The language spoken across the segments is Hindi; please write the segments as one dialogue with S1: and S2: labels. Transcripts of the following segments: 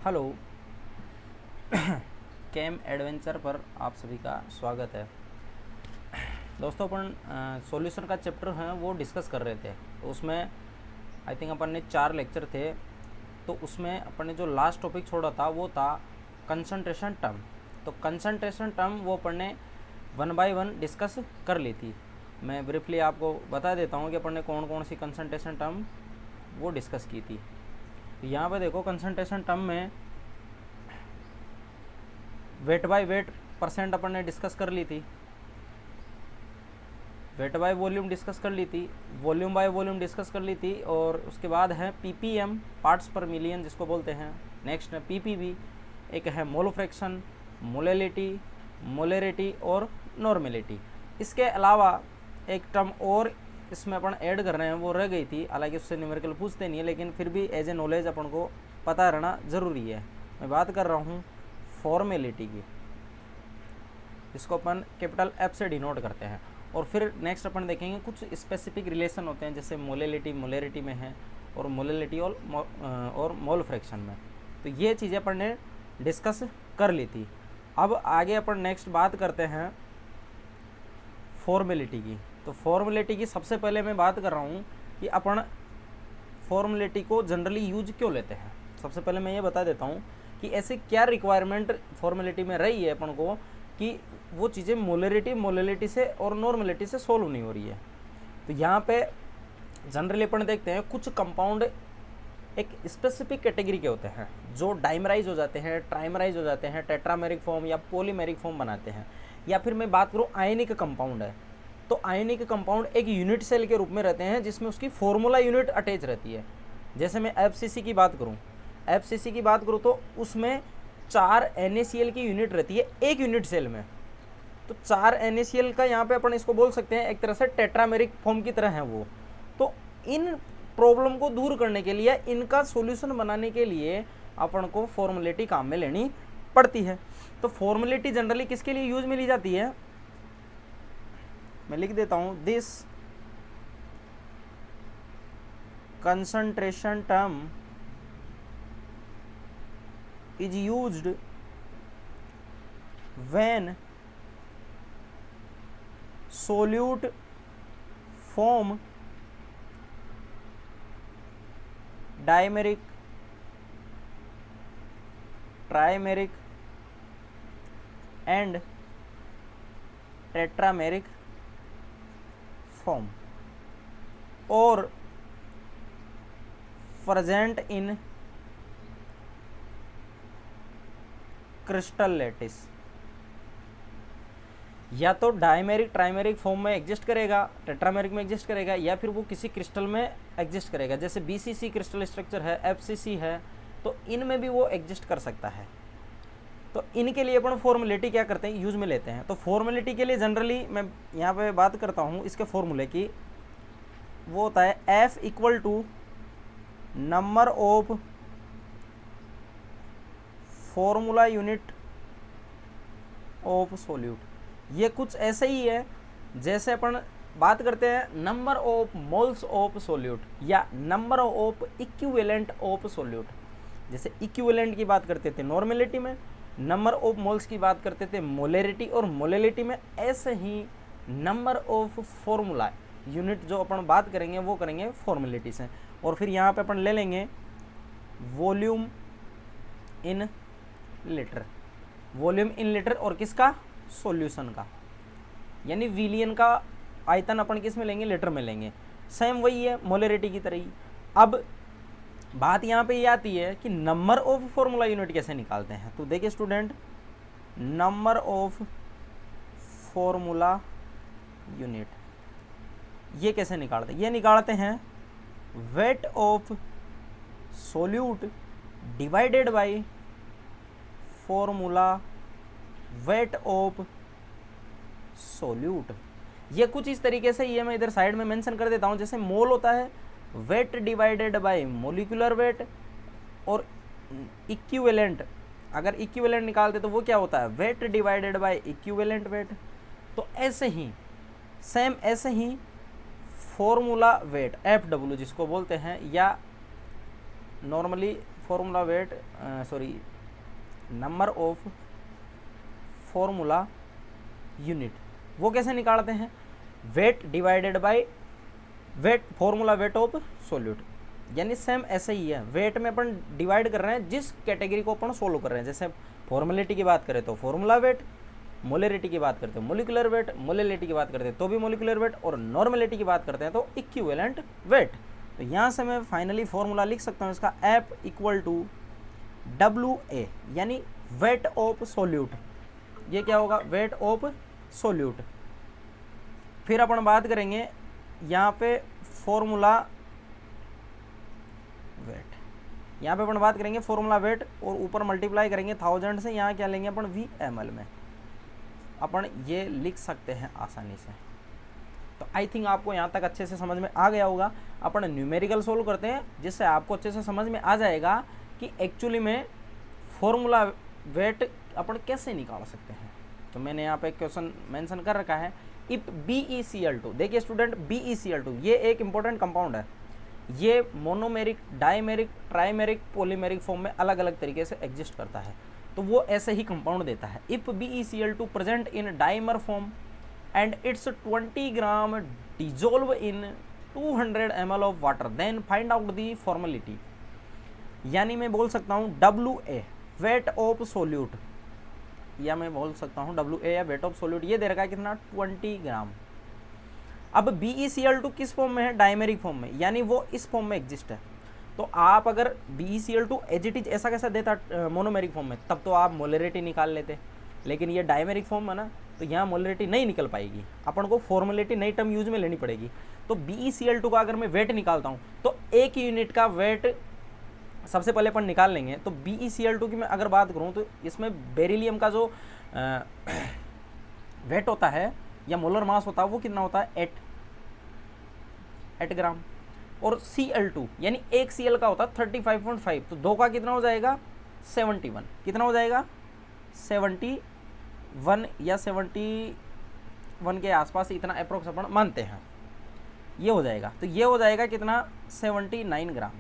S1: हेलो। कैम एडवेंचर पर आप सभी का स्वागत है। दोस्तों अपन सॉल्यूशन का चैप्टर है वो डिस्कस कर रहे थे, तो उसमें आई थिंक अपन ने 4 लेक्चर थे। तो उसमें अपन ने जो लास्ट टॉपिक छोड़ा था वो था कंसंट्रेशन टर्म। तो कंसंट्रेशन टर्म वो अपन ने 1 बाय 1 डिस्कस कर ली थी। मैं ब्रीफली आपको बता देता हूँ कि अपन ने कौन कौन सी कंसंट्रेशन टर्म वो डिस्कस की थी। यहाँ पे देखो कंसंट्रेशन टर्म में वेट बाय वेट परसेंट अपन ने डिस्कस कर ली थी, वेट बाय वॉल्यूम डिस्कस कर ली थी, वॉल्यूम बाय वॉल्यूम डिस्कस कर ली थी, और उसके बाद है पीपीएम पार्ट्स पर मिलियन जिसको बोलते हैं। नेक्स्ट है पीपीवी, एक है मोल फ्रैक्शन, मोलेलिटी, मोलेरिटी और नॉर्मेलिटी। इसके अलावा एक टर्म और इसमें अपन ऐड कर रहे हैं, वो रह गई थी, हालांकि उससे न्यूमेरिकल पूछते नहीं है, लेकिन फिर भी एज ए नॉलेज अपन को पता रहना ज़रूरी है। मैं बात कर रहा हूँ फॉर्मेलिटी की, इसको अपन कैपिटल एफ से डिनोट करते हैं। और फिर नेक्स्ट अपन देखेंगे कुछ स्पेसिफिक रिलेशन होते हैं, जैसे मोलेलिटी मोलेरिटी में है और मोलेलिटी और मोल फ्रैक्शन में। तो ये चीज़ें अपन ने डिस्कस कर ली थी। अब आगे अपन नेक्स्ट बात करते हैं फॉर्मेलिटी की। तो फॉर्मेलिटी की सबसे पहले मैं बात कर रहा हूँ कि अपन फॉर्मेलिटी को जनरली यूज क्यों लेते हैं। सबसे पहले मैं ये बता देता हूँ कि ऐसे क्या रिक्वायरमेंट फॉर्मेलिटी में रही है अपन को कि वो चीज़ें मोलेलिटी से और नॉर्मेलिटी से सोल्व नहीं हो रही है। तो यहाँ पे जनरली अपन देखते हैं कुछ कंपाउंड एक स्पेसिफिक कैटेगरी के होते हैं जो डाइमराइज हो जाते हैं, ट्राइमराइज हो जाते हैं, टेट्रामेरिक फॉर्म या पॉलीमेरिक फॉर्म बनाते हैं। या फिर मैं बात करूँ आयनिक कंपाउंड है, तो आयनिक कंपाउंड एक यूनिट सेल के रूप में रहते हैं जिसमें उसकी फॉर्मूला यूनिट अटैच रहती है। जैसे मैं एफसीसी की बात करूँ तो उसमें 4 NaCl की यूनिट रहती है एक यूनिट सेल में। तो 4 NaCl का यहाँ पे अपन इसको बोल सकते हैं एक तरह से टेट्रामेरिक फॉर्म की तरह है वो। तो इन प्रॉब्लम को दूर करने के लिए, इनका सॉल्यूशन बनाने के लिए अपन को फॉर्मेलिटी काम में लेनी पड़ती है। तो फॉर्मेलिटी जनरली किसके लिए यूज में ली जाती है, मैं लिख देता हूं, this concentration term is used when solute form dimeric, trimeric and tetrameric form or present in crystal lattice. या तो डायमेरिक ट्राइमेरिक फॉर्म में एग्जिस्ट करेगा, टेट्रामेरिक में एग्जिस्ट करेगा, या फिर वो किसी क्रिस्टल में एग्जिस्ट करेगा। जैसे बीसीसी क्रिस्टल स्ट्रक्चर है, एफसीसी है, तो इनमें भी वो एग्जिस्ट कर सकता है। तो इनके लिए अपन फॉर्मेलिटी क्या करते हैं, यूज में लेते हैं। तो फॉर्मेलिटी के लिए जनरली मैं यहाँ पे बात करता हूँ इसके फॉर्मूले की, वो होता है F equal to number of formula unit of solute. ये कुछ ऐसे ही है जैसे अपन बात करते हैं number of moles of solute या number of equivalent of solute. जैसे इक्विवेलेंट की बात करते थे नॉर्मेलिटी में, नंबर ऑफ मोल्स की बात करते थे मोलेरिटी और मोलेलिटी में, ऐसे ही नंबर ऑफ फॉर्मूला यूनिट जो अपन बात करेंगे वो करेंगे फॉर्मेलिटी से। और फिर यहाँ पे अपन ले लेंगे volume in litre, volume in litre और किसका, सॉल्यूशन का, यानी विलियन का आयतन अपन किस में लेंगे, लीटर में लेंगे। सेम वही है मोलेरिटी की तरह ही। अब बात यहाँ पे ये आती है कि नंबर ऑफ फॉर्मूला यूनिट कैसे निकालते हैं। तो देखिए student, number of formula unit ये कैसे निकालते हैं, ये निकालते हैं weight of solute divided by formula weight of solute. ये कुछ इस तरीके से, ये मैं इधर साइड में मेंशन कर देता हूँ। जैसे मोल होता है weight divided by molecular wait, और इक्विवेलेंट, अगर इक्विवेलेंट निकालते तो वो क्या होता है, weight divided by equivalent weight. तो ऐसे ही सेम ऐसे ही फॉर्मूला वेट FW जिसको बोलते हैं, या normally formula wait sorry number of formula unit, वो कैसे निकालते हैं? Wait divided by weight, formula weight of solute, यानी सेम ऐसे ही है। वेट में अपन डिवाइड कर रहे हैं जिस कैटेगरी को अपन सोल्व कर रहे हैं। जैसे फॉर्मुलेटी की बात करें तो फॉर्मूला वेट, मोलरिटी की बात करते हैं मोलिकुलर वेट, मोलिलिटी की बात करते हैं तो भी मोलिकुलर वेट, और नॉर्मेलिटी की बात करते हैं तो इक्विवेलेंट वेट। तो यहाँ से मैं फाइनली फॉर्मूला लिख सकता हूँ इसका, एफ इक्वल टू WA, यानी वेट ऑफ सोल्यूट। ये क्या होगा? Weight of solute. फिर अपन बात करेंगे यहाँ पे फॉर्मूला वेट, यहाँ पे अपन बात करेंगे फॉर्मूला वेट और ऊपर मल्टीप्लाई करेंगे 1000 से। यहाँ क्या लेंगे अपन? VML में अपन ये लिख सकते हैं आसानी से। तो आई थिंक आपको यहाँ तक अच्छे से समझ में आ गया होगा। अपन न्यूमेरिकल सोल्व करते हैं जिससे आपको अच्छे से समझ में आ जाएगा कि एक्चुअली में फॉर्मूला वेट अपन कैसे निकाल सकते हैं। तो मैंने यहाँ पे क्वेश्चन मेंशन कर रखा है, इफ BeCl2, देखिए स्टूडेंट BeCl2 ये एक इंपॉर्टेंट कंपाउंड है। ये monomeric, dimeric, trimeric, polymeric form में अलग अलग तरीके से एग्जिस्ट करता है। तो वो ऐसे ही कंपाउंड देता है। If BeCl2 present in dimer form and its 20 gram dissolve in 200 ml of water, then find out the formality. यानी मैं बोल सकता हूँ WA वेट ऑफ सोल्यूट, या मैं बोल सकता हूँ WA या वेट ऑफ सोल्यूट, ये दे रखा है कितना? 20 ग्राम। अब BeCl2 किस फॉर्म में है? डाइमेरिक फॉर्म में, यानी वो इस फॉर्म में एग्जिस्ट है। तो आप अगर BeCl2 एज इट इज ऐसा कैसा देता मोनोमेरिक फॉर्म में, तब तो आप मोलरिटी निकाल लेते, लेकिन ये डाइमेरिक फॉर्म है ना, तो यहाँ मोलरिटी नहीं निकल पाएगी। अपन को फॉर्मुलेटी नई टर्म यूज में लेनी पड़ेगी। तो BeCl2 का अगर मैं वेट निकालता हूँ तो एक यूनिट का वेट सबसे पहले अपन निकाल लेंगे। तो BeCl2 की मैं अगर बात करूँ तो इसमें बेरिलियम का जो वेट होता है या मोलर मास होता है वो कितना होता है? 8 ग्राम। और Cl2 यानी एक Cl का होता है 35.5, तो 2 का कितना हो जाएगा? 71। कितना हो जाएगा? 71 या 71 के आसपास इतना अप्रोक्स अपन मानते हैं, ये हो जाएगा। तो ये हो जाएगा कितना? 79 ग्राम।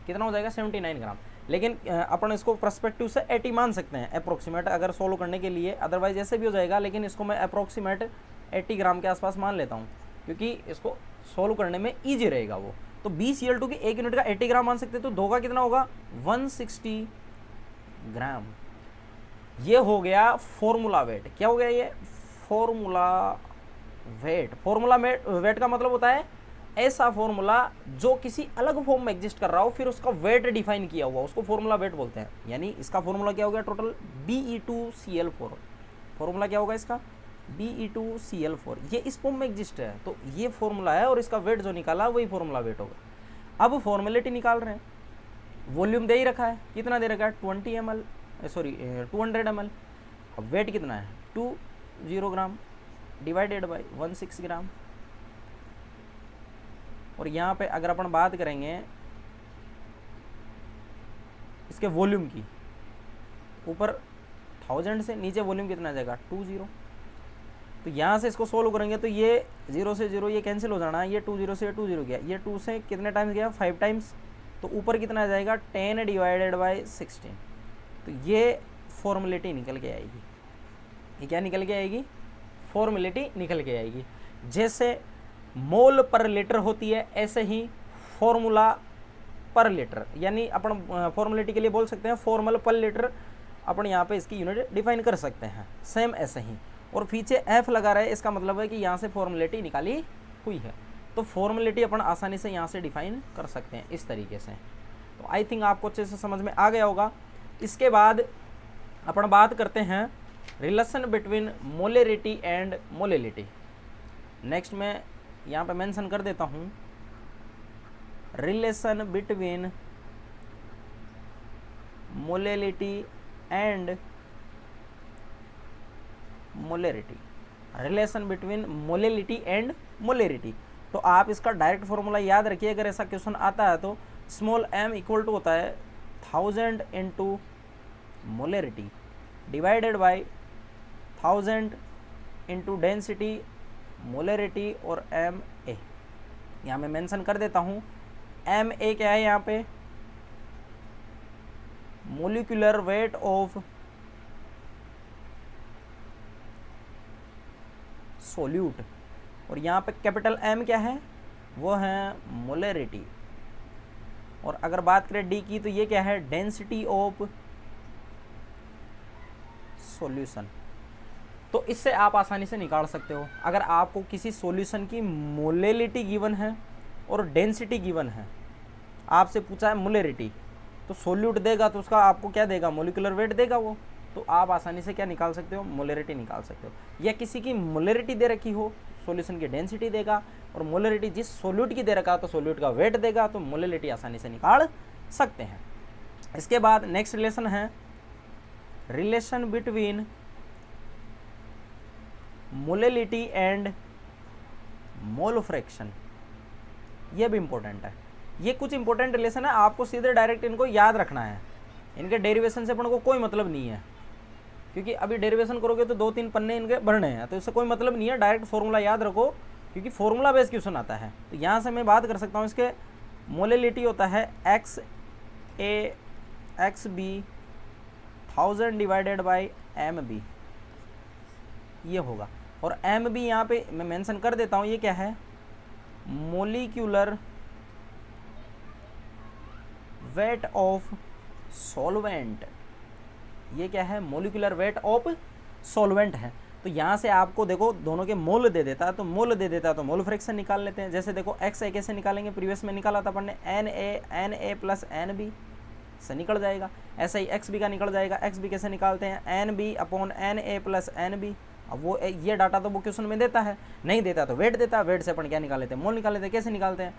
S1: कितना हो जाएगा? 79 ग्राम। लेकिन अपन इसको पर्सपेक्टिव से 80 मान सकते हैं अप्रोक्सीमेट, अगर सोल्व करने के लिए, अदरवाइज ऐसे भी हो जाएगा, लेकिन इसको मैं अप्रोक्सीमेट 80 ग्राम के आसपास मान लेता हूँ क्योंकि इसको सोल्व करने में ईजी रहेगा वो। तो BeCl2 की एक यूनिट का 80 ग्राम मान सकते हैं, तो 2 का कितना होगा? 160 ग्राम। ये हो गया फॉर्मूला वेट। क्या हो गया ये? Formula wait. फॉर्मूला वेट का मतलब होता है ऐसा फॉर्मूला जो किसी अलग फॉर्म में एग्जिस्ट कर रहा हो, फिर उसका वेट डिफाइन किया हुआ, उसको फॉर्मूला वेट बोलते हैं। यानी इसका फॉर्मूला क्या हो गया? Total Be2Cl4। फॉर्मूला क्या होगा इसका? Be2Cl4। ये इस फॉर्म में एग्जिस्ट है, तो ये फॉर्मूला है, और इसका वेट जो निकाला वही फॉर्मूला वेट होगा। अब फॉर्मुलेटी निकाल रहे हैं। वॉल्यूम दे ही रखा है, कितना दे रखा है? 200 ml। अब वेट कितना है? 20 ग्राम डिवाइडेड बाई 16 ग्राम। और यहाँ पे अगर अपन बात करेंगे इसके वॉल्यूम की, ऊपर 1000 से नीचे वॉल्यूम कितना आ जाएगा? 20। तो यहाँ से इसको सोल्व करेंगे तो ये 0 से 0 ये कैंसिल हो जाना है, ये 20 से 20 गया, ये 2 से कितने टाइम्स गया? 5 टाइम्स। तो ऊपर कितना आ जाएगा? 10 डिवाइडेड बाई 16। तो ये फॉर्मुलेटी निकल के आएगी। ये क्या निकल के आएगी? फॉर्मुलेटी निकल के आएगी। जैसे मोल पर लीटर होती है, ऐसे ही फॉर्मूला पर लीटर, यानी अपन फॉर्मुलेटी के लिए बोल सकते हैं फॉर्मल पर लीटर, अपन यहाँ पे इसकी यूनिट डिफाइन कर सकते हैं। सेम ऐसे ही, और पीछे F लगा रहे, इसका मतलब है कि यहाँ से फॉर्मुलेटी निकाली हुई है। तो फॉर्मुलेटी अपन आसानी से यहाँ से डिफाइन कर सकते हैं इस तरीके से। तो आई थिंक आपको अच्छे से समझ में आ गया होगा। इसके बाद अपन बात करते हैं relation between molarity and molality. Next मैं यहाँ पे मेंशन कर देता हूँ, relation between molality and molarity. Relation between molality and molarity. तो आप इसका डायरेक्ट फॉर्मूला याद रखिए, अगर ऐसा क्वेश्चन आता है तो स्मॉल m इक्वल टू होता है 1000 into molarity divided by 1000 into density molarity और Ma। यहाँ मैं मेंशन कर देता हूँ Ma क्या है यहाँ पे? मोलिकुलर वेट ऑफ सोल्यूट, और यहाँ पे कैपिटल एम क्या है, वो है मोलरिटी। और अगर बात करें डी की तो ये क्या है, डेंसिटी ऑफ सॉल्यूशन। तो इससे आप आसानी से निकाल सकते हो। अगर आपको किसी सॉल्यूशन की मोलेलिटी गिवन है और डेंसिटी गिवन है, आपसे पूछा है मोलेरिटी, तो सोल्यूट देगा तो उसका आपको क्या देगा, मोलिकुलर वेट देगा वो, तो आप आसानी से क्या निकाल सकते हो, मोलेरिटी निकाल सकते हो। या किसी की मोलेरिटी दे रखी हो, सॉल्यूशन की डेंसिटी देगा, और मोलेरिटी जिस सोल्यूट की दे रखा तो सोल्यूट का वेट देगा, तो मोलेरिटी आसानी से निकाल सकते हैं। इसके बाद नेक्स्ट रिलेशन है relation between molality and mole fraction. ये भी इंपॉर्टेंट है। ये कुछ इंपॉर्टेंट रिलेशन है, आपको सीधे डायरेक्ट इनको याद रखना है। इनके डेरिवेशन से अपन को कोई मतलब नहीं है, क्योंकि अभी डेरिवेशन करोगे तो 2-3 पन्ने इनके भरने हैं, तो इससे कोई मतलब नहीं है। डायरेक्ट फॉर्मूला याद रखो, क्योंकि फॉर्मूला बेस्ड क्वेश्चन आता है। तो यहाँ से मैं बात कर सकता हूँ, इसके मोलेलिटी होता है x A x B 1000 divided by m B, ये होगा। और एम बी यहाँ पे मैं मेंशन कर देता हूँ, ये क्या है, मोलिकुलर वेट ऑफ सॉल्वेंट। ये क्या है, मोलिकुलर वेट ऑफ सॉल्वेंट है। तो यहाँ से आपको देखो दोनों के मोल दे देता है, तो मोल दे देता है तो मोल फ्रैक्शन निकाल लेते हैं। जैसे देखो एक्स ए कैसे निकालेंगे, प्रीवियस में निकाला था अपन ने, n A plus n B से निकल जाएगा। ऐसे ही एक्स बी का निकल जाएगा। एक्स बी कैसे निकालते हैं, n B upon n A plus n B. अब वो ये डाटा तो वो क्वेश्चन में देता है, नहीं देता तो वेट देता है। वेट से अपन क्या निकाल लेते हैं, मोल निकाल लेते हैं। कैसे निकालते हैं,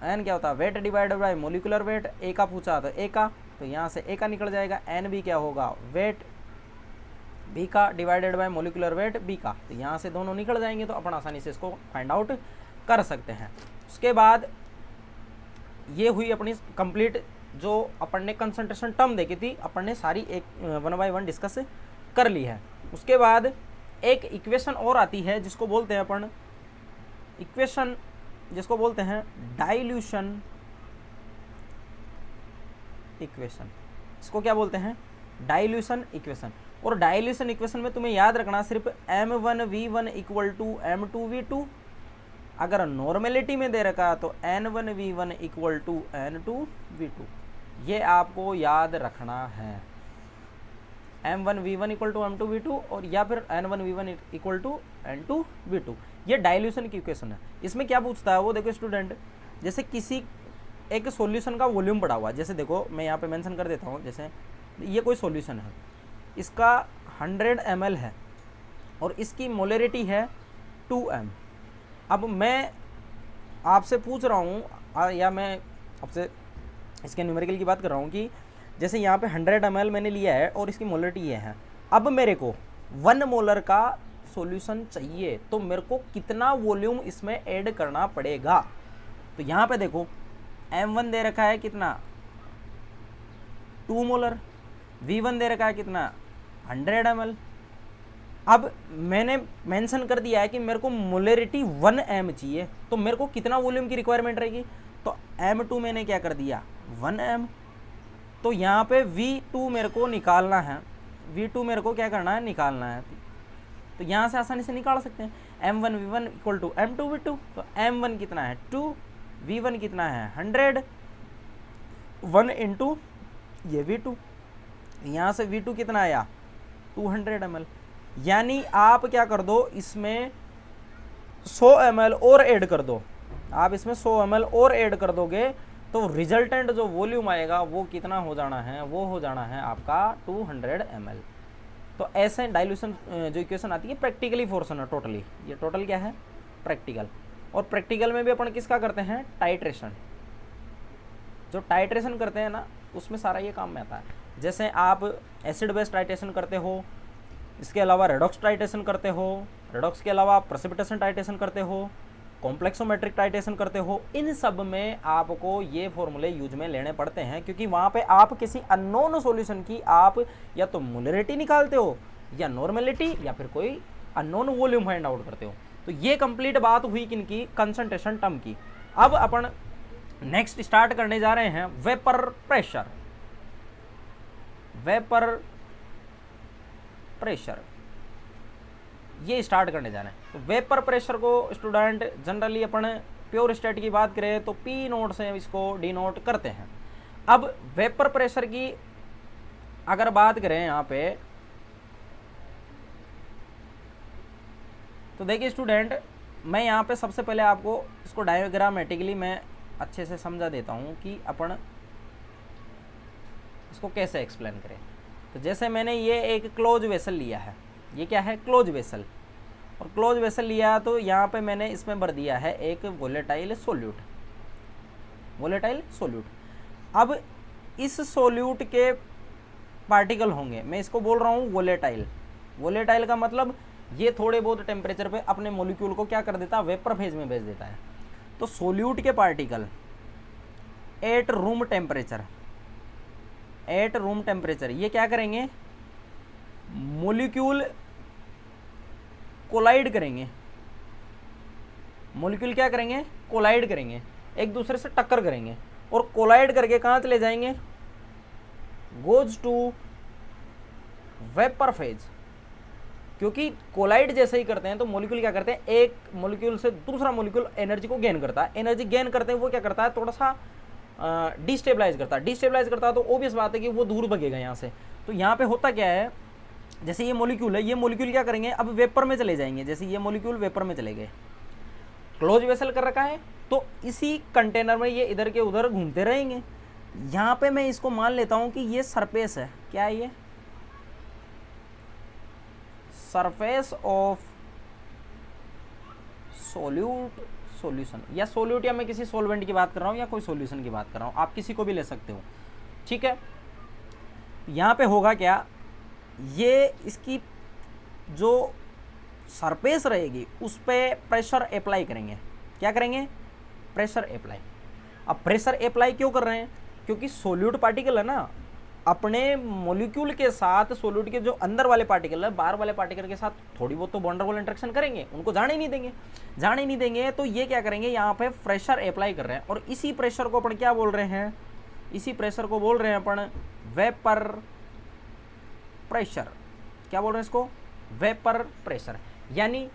S1: एन क्या होता है, weight divided by molecular weight. ए का पूछा तो ए का, तो यहाँ से ए का निकल जाएगा। एन बी क्या होगा, वेट बी का divided by molecular weight B का, तो यहाँ से दोनों निकल जाएंगे। तो अपन आसानी से इसको फाइंड आउट कर सकते हैं। उसके बाद ये हुई अपनी कंप्लीट, जो अपन ने कंसंट्रेशन टर्म देखी थी, अपन ने सारी एक 1 बाय 1 डिस्कस कर ली है। उसके बाद एक इक्वेशन और आती है जिसको बोलते हैं अपन इक्वेशन, जिसको बोलते हैं डाइल्यूशन इक्वेशन। इसको क्या बोलते हैं, डाइल्यूशन इक्वेशन। और डाइल्यूशन इक्वेशन में तुम्हें याद रखना सिर्फ m1v1 इक्वल टू m2v2। अगर नॉर्मेलिटी में दे रखा तो n1v1 इक्वल टू n2v2, ये आपको याद रखना है। m1v1 इक्वल टू m2v2 और या फिर n1v1 इक्वल टू n2v2, ये डाइल्यूशन की इक्वेशन है। इसमें क्या पूछता है वो देखो स्टूडेंट, जैसे किसी एक सॉल्यूशन का वॉल्यूम बढ़ा हुआ है, जैसे देखो मैं यहाँ पे मेंशन कर देता हूँ, जैसे ये कोई सॉल्यूशन है, इसका 100 ml है और इसकी मोलरिटी है 2m। अब मैं आपसे पूछ रहा हूँ या मैं आपसे इसके न्यूमेरिकल की बात कर रहा हूँ कि जैसे यहाँ पे 100 ml मैंने लिया है और इसकी मोलरिटी ये है। अब मेरे को 1 मोलर का सॉल्यूशन चाहिए, तो मेरे को कितना वॉल्यूम इसमें ऐड करना पड़ेगा। तो यहाँ पे देखो m1 दे रखा है कितना, 2 मोलर, v1 दे रखा है कितना, 100 ml। अब मैंने मेंशन कर दिया है कि मेरे को मोलरिटी 1m चाहिए, तो मेरे को कितना वॉल्यूम की रिक्वायरमेंट रहेगी, तो m2 मैंने क्या कर दिया 1m। तो यहाँ पे v2 मेरे को निकालना है, v2 मेरे को क्या करना है, निकालना है। तो यहाँ से आसानी से निकाल सकते हैं, m1 v1 equal to m2 v2। तो m1 कितना है 2, v1 कितना है 100, 1 इंटू ये v2, यहाँ से v2 कितना आया 200 ml। यानी आप क्या कर दो, इसमें 100 ml और ऐड कर दो। आप इसमें 100 ml और ऐड कर दोगे तो रिजल्टेंट जो वॉल्यूम आएगा वो कितना हो जाना है, वो हो जाना है आपका 200 ml। तो ऐसे डाइल्यूशन जो इक्वेशन आती है प्रैक्टिकली फोर्सन है टोटली, ये टोटल क्या है प्रैक्टिकल। और प्रैक्टिकल में भी अपन किसका करते हैं, टाइट्रेशन। जो टाइट्रेशन करते हैं ना उसमें सारा ये काम में आता है। जैसे आप एसिड बेस टाइट्रेशन करते हो, इसके अलावा रेडॉक्स टाइट्रेशन करते हो, रेडॉक्स के अलावा प्रेसिपिटेशन टाइट्रेशन करते हो, कॉम्प्लेक्सोमेट्रिक टाइट्रेशन करते हो, इन सब में आपको ये फॉर्मूले यूज में लेने पड़ते हैं, क्योंकि वहाँ पे आप किसी अननोन सॉल्यूशन की आप या तो मोलरिटी निकालते हो या नॉर्मेलिटी या फिर कोई अननोन वॉल्यूम फाइंड आउट करते हो। तो ये कंप्लीट बात हुई किनकी, कंसंट्रेशन टर्म की। अब अपन नेक्स्ट स्टार्ट करने जा रहे हैं वेपर प्रेशर। वेपर प्रेशर, ये स्टार्ट करने जा रहे हैं। तो वेपर प्रेशर को स्टूडेंट जनरली अपन प्योर स्टेट की बात करें तो पी नोट से इसको डिनोट करते हैं। अब वेपर प्रेशर की अगर बात करें यहाँ पे, तो देखिए स्टूडेंट, मैं यहाँ पे सबसे पहले आपको इसको डायग्रामेटिकली मैं अच्छे से समझा देता हूँ कि अपन इसको कैसे एक्सप्लेन करें। तो जैसे मैंने ये एक क्लोज वेसल लिया है, ये क्या है, क्लोज वेसल, और क्लोज वेसल लिया तो यहाँ पे मैंने इसमें भर दिया है एक वोलेटाइल सोल्यूट, वोलेटाइल सोल्यूट। अब इस सोल्यूट के पार्टिकल होंगे, मैं इसको बोल रहा हूँ वोलेटाइल। वोलेटाइल का मतलब ये थोड़े बहुत टेम्परेचर पे अपने मॉलिक्यूल को क्या कर देता है, वेपर फेज में भेज देता है। तो सोल्यूट के particle at room temperature, at room temperature ये क्या करेंगे, मॉलिक्यूल कोलाइड करेंगे, मॉलिक्यूल क्या करेंगे, कोलाइड करेंगे, एक दूसरे से टक्कर करेंगे, और कोलाइड करके कहाँ चले जाएंगे, गोज टू वेपर फेज। क्योंकि कोलाइड जैसे ही करते हैं तो मॉलिक्यूल क्या करते हैं, एक मॉलिक्यूल से दूसरा मॉलिक्यूल एनर्जी को गेन करता है, एनर्जी गेन करते हैं वो क्या करता है, थोड़ा सा डिस्टेबलाइज करता है, डिस्टेबलाइज करता है तो ऑब्वियस बात है कि वो दूर भगेगा यहाँ से। तो यहाँ पे होता क्या है, जैसे ये मॉलिक्यूल है, ये मॉलिक्यूल क्या करेंगे, अब वेपर में चले जाएंगे, जैसे ये मॉलिक्यूल वेपर में चले गए, क्लोज वेसल कर रखा है, तो इसी कंटेनर में ये इधर के उधर घूमते रहेंगे। यहाँ पे मैं इसको मान लेता हूँ कि ये सरफेस है, क्या है ये, सरफेस ऑफ सोल्यूट सॉल्यूशन, या सोल्यूट, या मैं किसी सॉल्वेंट की बात कर रहा हूँ या कोई सॉल्यूशन की बात कर रहा हूँ, आप किसी को भी ले सकते हो, ठीक है। यहाँ पे होगा क्या, ये इसकी जो सरफेस रहेगी उस पर प्रेशर अप्लाई करेंगे, क्या करेंगे, प्रेशर अप्लाई। अब प्रेशर अप्लाई क्यों कर रहे हैं, क्योंकि सोल्यूट पार्टिकल है ना, अपने मॉलिक्यूल के साथ सोल्यूट के जो अंदर वाले पार्टिकल है, बाहर वाले पार्टिकल के साथ थोड़ी बहुत तो वंडरफुल इंटरेक्शन करेंगे, उनको जाने ही नहीं देंगे, जाने ही नहीं देंगे। तो ये क्या करेंगे, यहाँ पे प्रेशर अप्लाई कर रहे हैं, और इसी प्रेशर को अपन क्या बोल रहे हैं, इसी प्रेशर को बोल रहे हैं अपन वेपर प्रेशर। क्या बोल रहे हैं इसको, वेपर प्रेशर। यानी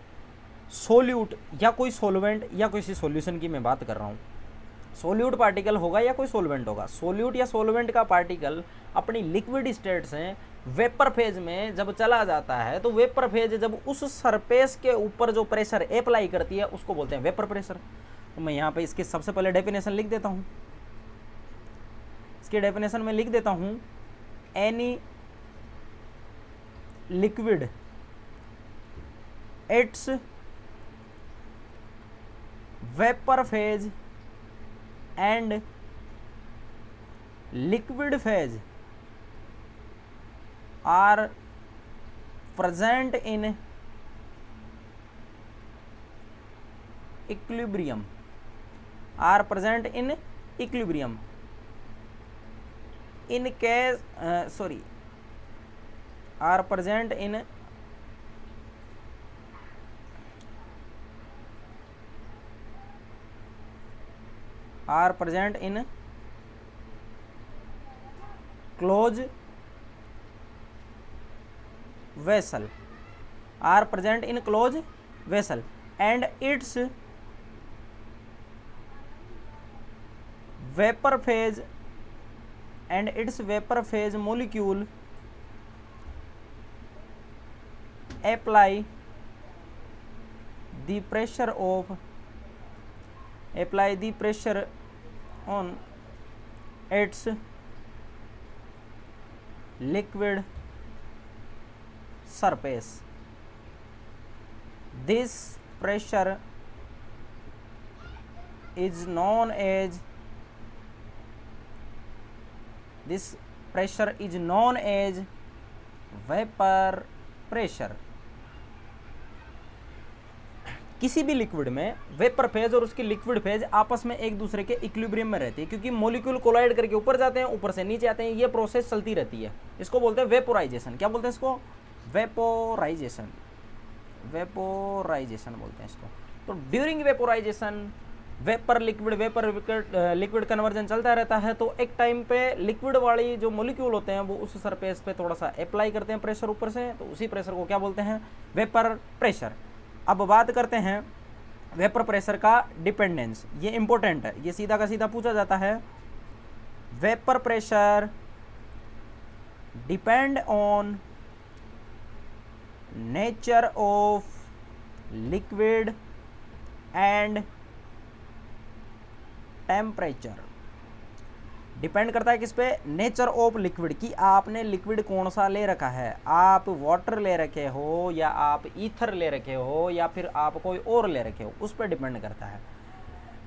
S1: सोल्यूट या कोई सोलवेंट या किसी सॉल्यूशन की मैं बात कर रहा हूँ, सोल्यूट पार्टिकल होगा या कोई सोलवेंट होगा, सोल्यूट या सोलवेंट का पार्टिकल अपनी लिक्विड स्टेट से वेपर फेज में जब चला जाता है, तो वेपर फेज जब उस सरफेस के ऊपर जो प्रेशर अप्लाई करती है उसको बोलते हैं वेपर प्रेशर। तो मैं यहाँ पे इसकी सबसे पहले डेफिनेशन लिख देता हूँ, इसकी डेफिनेशन में लिख देता हूँ, any liquid it's vapour phase and liquid phase are present in equilibrium, are present in equilibrium in case are present in are present in closed vessel, are present in closed vessel and its vapor phase molecule apply the pressure on its liquid surface. This pressure is known as vapor pressure. किसी भी लिक्विड में वेपर फेज और उसकी लिक्विड फेज आपस में एक दूसरे के इक्विलिब्रियम में रहती है, क्योंकि मॉलिक्यूल कोलाइड करके ऊपर जाते हैं, ऊपर से नीचे आते हैं, ये प्रोसेस चलती रहती है। इसको बोलते हैं वेपोराइजेशन। क्या बोलते हैं इसको, वेपोराइजेशन बोलते हैं इसको। तो during vaporisation vapour liquid liquid conversion चलता रहता है, तो एक टाइम पे लिक्विड वाली जो मोलिक्यूल होते हैं वो उस सरफेस पे थोड़ा सा अप्लाई करते हैं प्रेशर ऊपर से, तो उसी प्रेशर को क्या बोलते हैं, वेपर प्रेशर। अब बात करते हैं वेपर प्रेशर का डिपेंडेंस, ये इंपॉर्टेंट है, ये सीधा का सीधा पूछा जाता है। Vapour pressure depend on nature of liquid and temperature. Depend करता है किस पे, नेचर ऑफ लिक्विड, की आपने लिक्विड कौन सा ले रखा है, आप वाटर ले रखे हो या आप ईथर ले रखे हो या फिर आप कोई और ले रखे हो, उस पर डिपेंड करता है।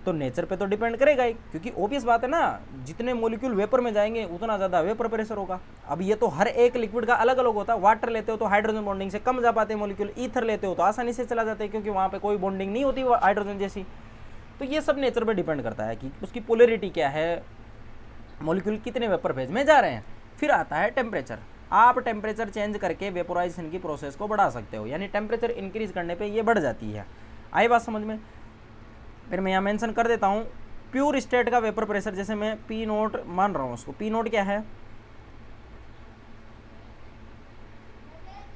S1: तो नेचर पे तो डिपेंड करेगा ही, क्योंकि ऑब्वियस बात है ना, जितने मॉलिक्यूल वेपर में जाएंगे उतना ज़्यादा वेपर प्रेशर होगा। अब ये तो हर एक लिक्विड का अलग अलग होता है, वाटर लेते हो तो हाइड्रोजन बॉन्डिंग से कम जा पाते हैं मॉलिक्यूल, ईथर लेते हो तो आसानी से चला जाते हैं क्योंकि वहाँ पे कोई बॉन्डिंग नहीं होती हाइड्रोजन जैसी। तो ये सब नेचर पे डिपेंड करता है कि उसकी पोलरिटी क्या है, मॉलिक्यूल कितने वेपर फेज में जा रहे हैं। फिर आता है टेम्परेचर, आप टेम्परेचर चेंज करके वेपोराइजेशन की प्रोसेस को बढ़ा सकते हो, यानी टेम्परेचर इंक्रीज करने पे ये बढ़ जाती है। आई बात समझ में? फिर मैं यहाँ मेंशन कर देता हूँ प्योर स्टेट का वेपर प्रेशर, जैसे मैं पी नोट मान रहा हूँ उसको। पी नोट क्या है,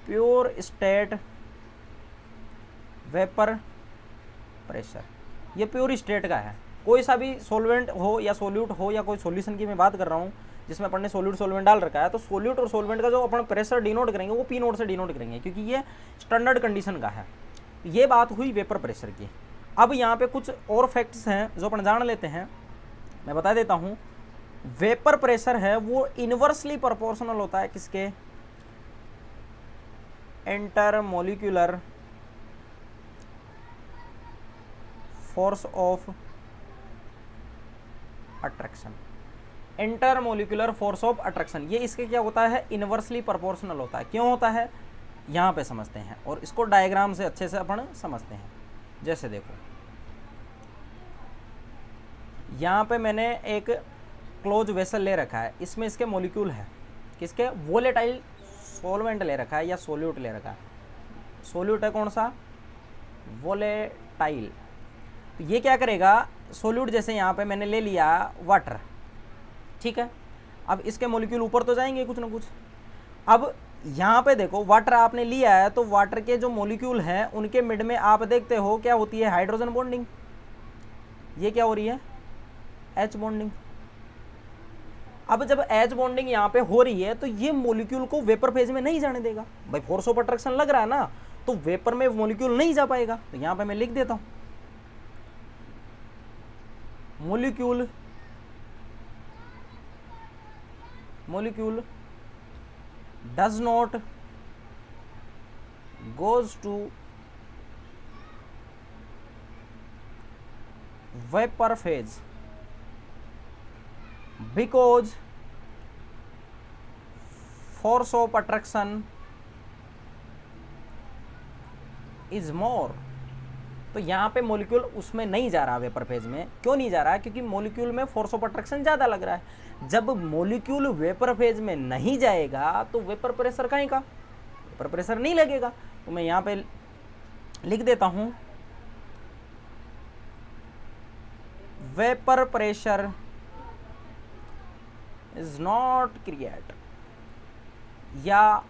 S1: प्योर स्टेट वेपर प्रेशर, ये प्योर स्टेट का है। कोई सा भी सॉल्वेंट हो या सोल्यूट हो या कोई सॉल्यूशन की मैं बात कर रहा हूँ जिसमें अपन ने सोल्वेंट डाल रखा है, तो सोल्यूट और सॉल्वेंट का जो अपन प्रेशर डिनोट करेंगे वो पी नोट से डिनोट करेंगे, क्योंकि ये स्टैंडर्ड कंडीशन का है। ये बात हुई वेपर प्रेशर की। अब यहाँ पे कुछ और फैक्ट्स हैं जो अपन जान लेते हैं, मैं बता देता हूँ। वेपर प्रेशर है वो इनवर्सली प्रोपोर्शनल होता है किसके, intermolecular force of attraction. Intermolecular force of attraction ये इसके क्या होता है, इनवर्सली प्रोपोर्शनल होता है। क्यों होता है, यहाँ पे समझते हैं और इसको डायग्राम से अच्छे से अपन समझते हैं। जैसे देखो यहाँ पे मैंने एक क्लोज वेसल ले रखा है, इसमें इसके मॉलिक्यूल है किसके, वोलेटाइल सॉल्वेंट ले रखा है या सोल्यूट ले रखा है। सोल्यूट है कौन सा, वोलेटाइल। तो ये क्या करेगा, सोल्यूट जैसे यहाँ पे मैंने ले लिया वाटर, ठीक है। अब इसके मॉलिक्यूल ऊपर तो जाएंगे कुछ ना कुछ। अब यहाँ पे देखो वाटर आपने लिया है, तो वाटर के जो मॉलिक्यूल हैं उनके मिड में आप देखते हो क्या होती है, हाइड्रोजन बॉन्डिंग। ये क्या हो रही है, एच बॉन्डिंग। अब जब एच बॉन्डिंग यहाँ पे हो रही है तो ये मॉलिक्यूल को वेपर फेज में नहीं जाने देगा। भाई फोर्स ऑफ अट्रैक्शन लग रहा है ना, तो वेपर में मॉलिक्यूल नहीं जा पाएगा। तो यहाँ पे मैं लिख देता हूँ, molecule does not goes to vapor phase because force of attraction is more। तो यहाँ पे मॉलिक्यूल उसमें नहीं जा रहा वेपर फेज में। क्यों नहीं जा रहा है, क्योंकि मॉलिक्यूल में फोर्स ऑफ अट्रैक्शन ज़्यादा लग रहा है। जब मॉलिक्यूल वेपर फेज में नहीं जाएगा तो वेपर प्रेशर कहीं का, वेपर प्रेशर नहीं लगेगा। तो मैं यहाँ पे लिख देता हूँ, vapour pressure is not create या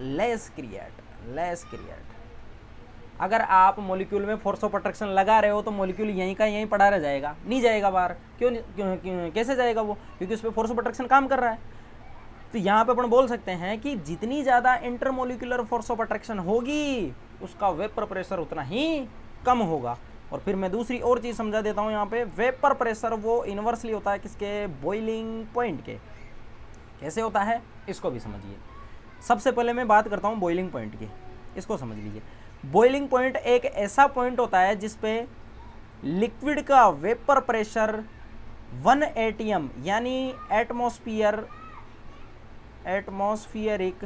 S1: लेस क्रिएट। अगर आप मॉलिक्यूल में फोर्स ऑफ अट्रैक्शन लगा रहे हो तो मॉलिक्यूल यहीं का यहीं पड़ा रह जाएगा, नहीं जाएगा बाहर। क्यों कैसे जाएगा वो, क्योंकि उस पर फोर्स ऑफ अट्रैक्शन काम कर रहा है। तो यहाँ पे अपन बोल सकते हैं कि जितनी ज़्यादा इंटरमोलिक्यूलर फोर्स ऑफ अट्रैक्शन होगी उसका वेपर प्रेशर उतना ही कम होगा। और फिर मैं दूसरी और चीज़ समझा देता हूँ यहाँ पे। वेपर प्रेशर वो इन्वर्सली होता है किसके, बॉइलिंग पॉइंट के। कैसे होता है इसको भी समझिए। सबसे पहले मैं बात करता हूँ बॉइलिंग पॉइंट की, इसको समझ लीजिए। बॉइलिंग पॉइंट एक ऐसा पॉइंट होता है जिस पे लिक्विड का वेपर प्रेशर 1 atm यानी एटमॉस्फियरिक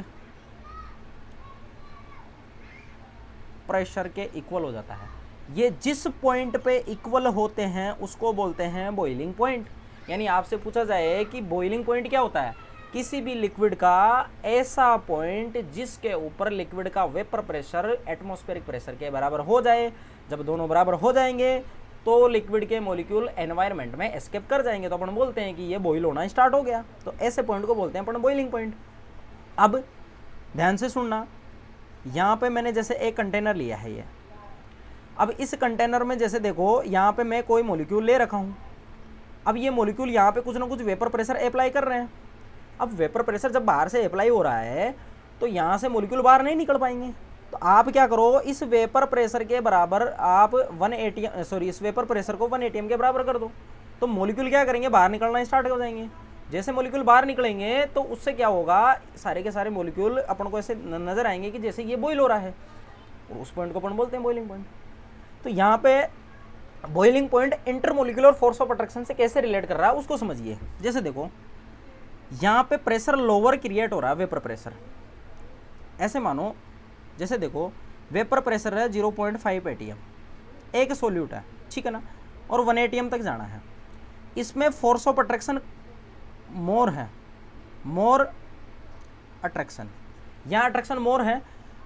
S1: प्रेशर के इक्वल हो जाता है। ये जिस पॉइंट पे इक्वल होते हैं उसको बोलते हैं बॉइलिंग पॉइंट। यानी आपसे पूछा जाए कि बॉइलिंग पॉइंट क्या होता है, किसी भी लिक्विड का ऐसा पॉइंट जिसके ऊपर लिक्विड का वेपर प्रेशर एटमॉस्फेरिक प्रेशर के बराबर हो जाए। जब दोनों बराबर हो जाएंगे तो लिक्विड के मॉलिक्यूल एनवायरनमेंट में एस्केप कर जाएंगे, तो अपन बोलते हैं कि ये बॉयल होना स्टार्ट हो गया। तो ऐसे पॉइंट को बोलते हैं अपन बॉइलिंग पॉइंट। अब ध्यान से सुनना, यहाँ पे मैंने जैसे एक कंटेनर लिया है ये, अब इस कंटेनर में जैसे देखो यहाँ पे मैं कोई मॉलिक्यूल ले रखा हूँ। अब ये मॉलिक्यूल यहाँ पे कुछ ना कुछ वेपर प्रेशर अप्लाई कर रहे हैं। अब वेपर प्रेशर जब बाहर से अप्लाई हो रहा है तो यहाँ से मॉलिक्यूल बाहर नहीं निकल पाएंगे। तो आप क्या करो, इस वेपर प्रेशर के बराबर आप 1 ATM इस वेपर प्रेशर को 1 ATM के बराबर कर दो, तो मॉलिक्यूल क्या करेंगे, बाहर निकलना स्टार्ट हो जाएंगे। जैसे मॉलिक्यूल बाहर निकलेंगे तो उससे क्या होगा, सारे के सारे मॉलिक्यूल अपन को ऐसे नजर आएंगे कि जैसे ये बॉईल हो रहा है, और उस पॉइंट को अपन बोलते हैं बॉइलिंग पॉइंट। तो यहाँ पे boiling point intermolecular force of attraction से कैसे रिलेट कर रहा है उसको समझिए। जैसे देखो यहाँ पे प्रेशर लोअर क्रिएट हो रहा है, वेपर प्रेशर। ऐसे मानो जैसे देखो वेपर प्रेशर है 0.5 ATM, एक सोल्यूट है, ठीक है ना, और 1 ATM तक जाना है। इसमें फोर्स ऑफ अट्रैक्शन मोर है, मोर अट्रैक्शन, यहाँ अट्रैक्शन मोर है।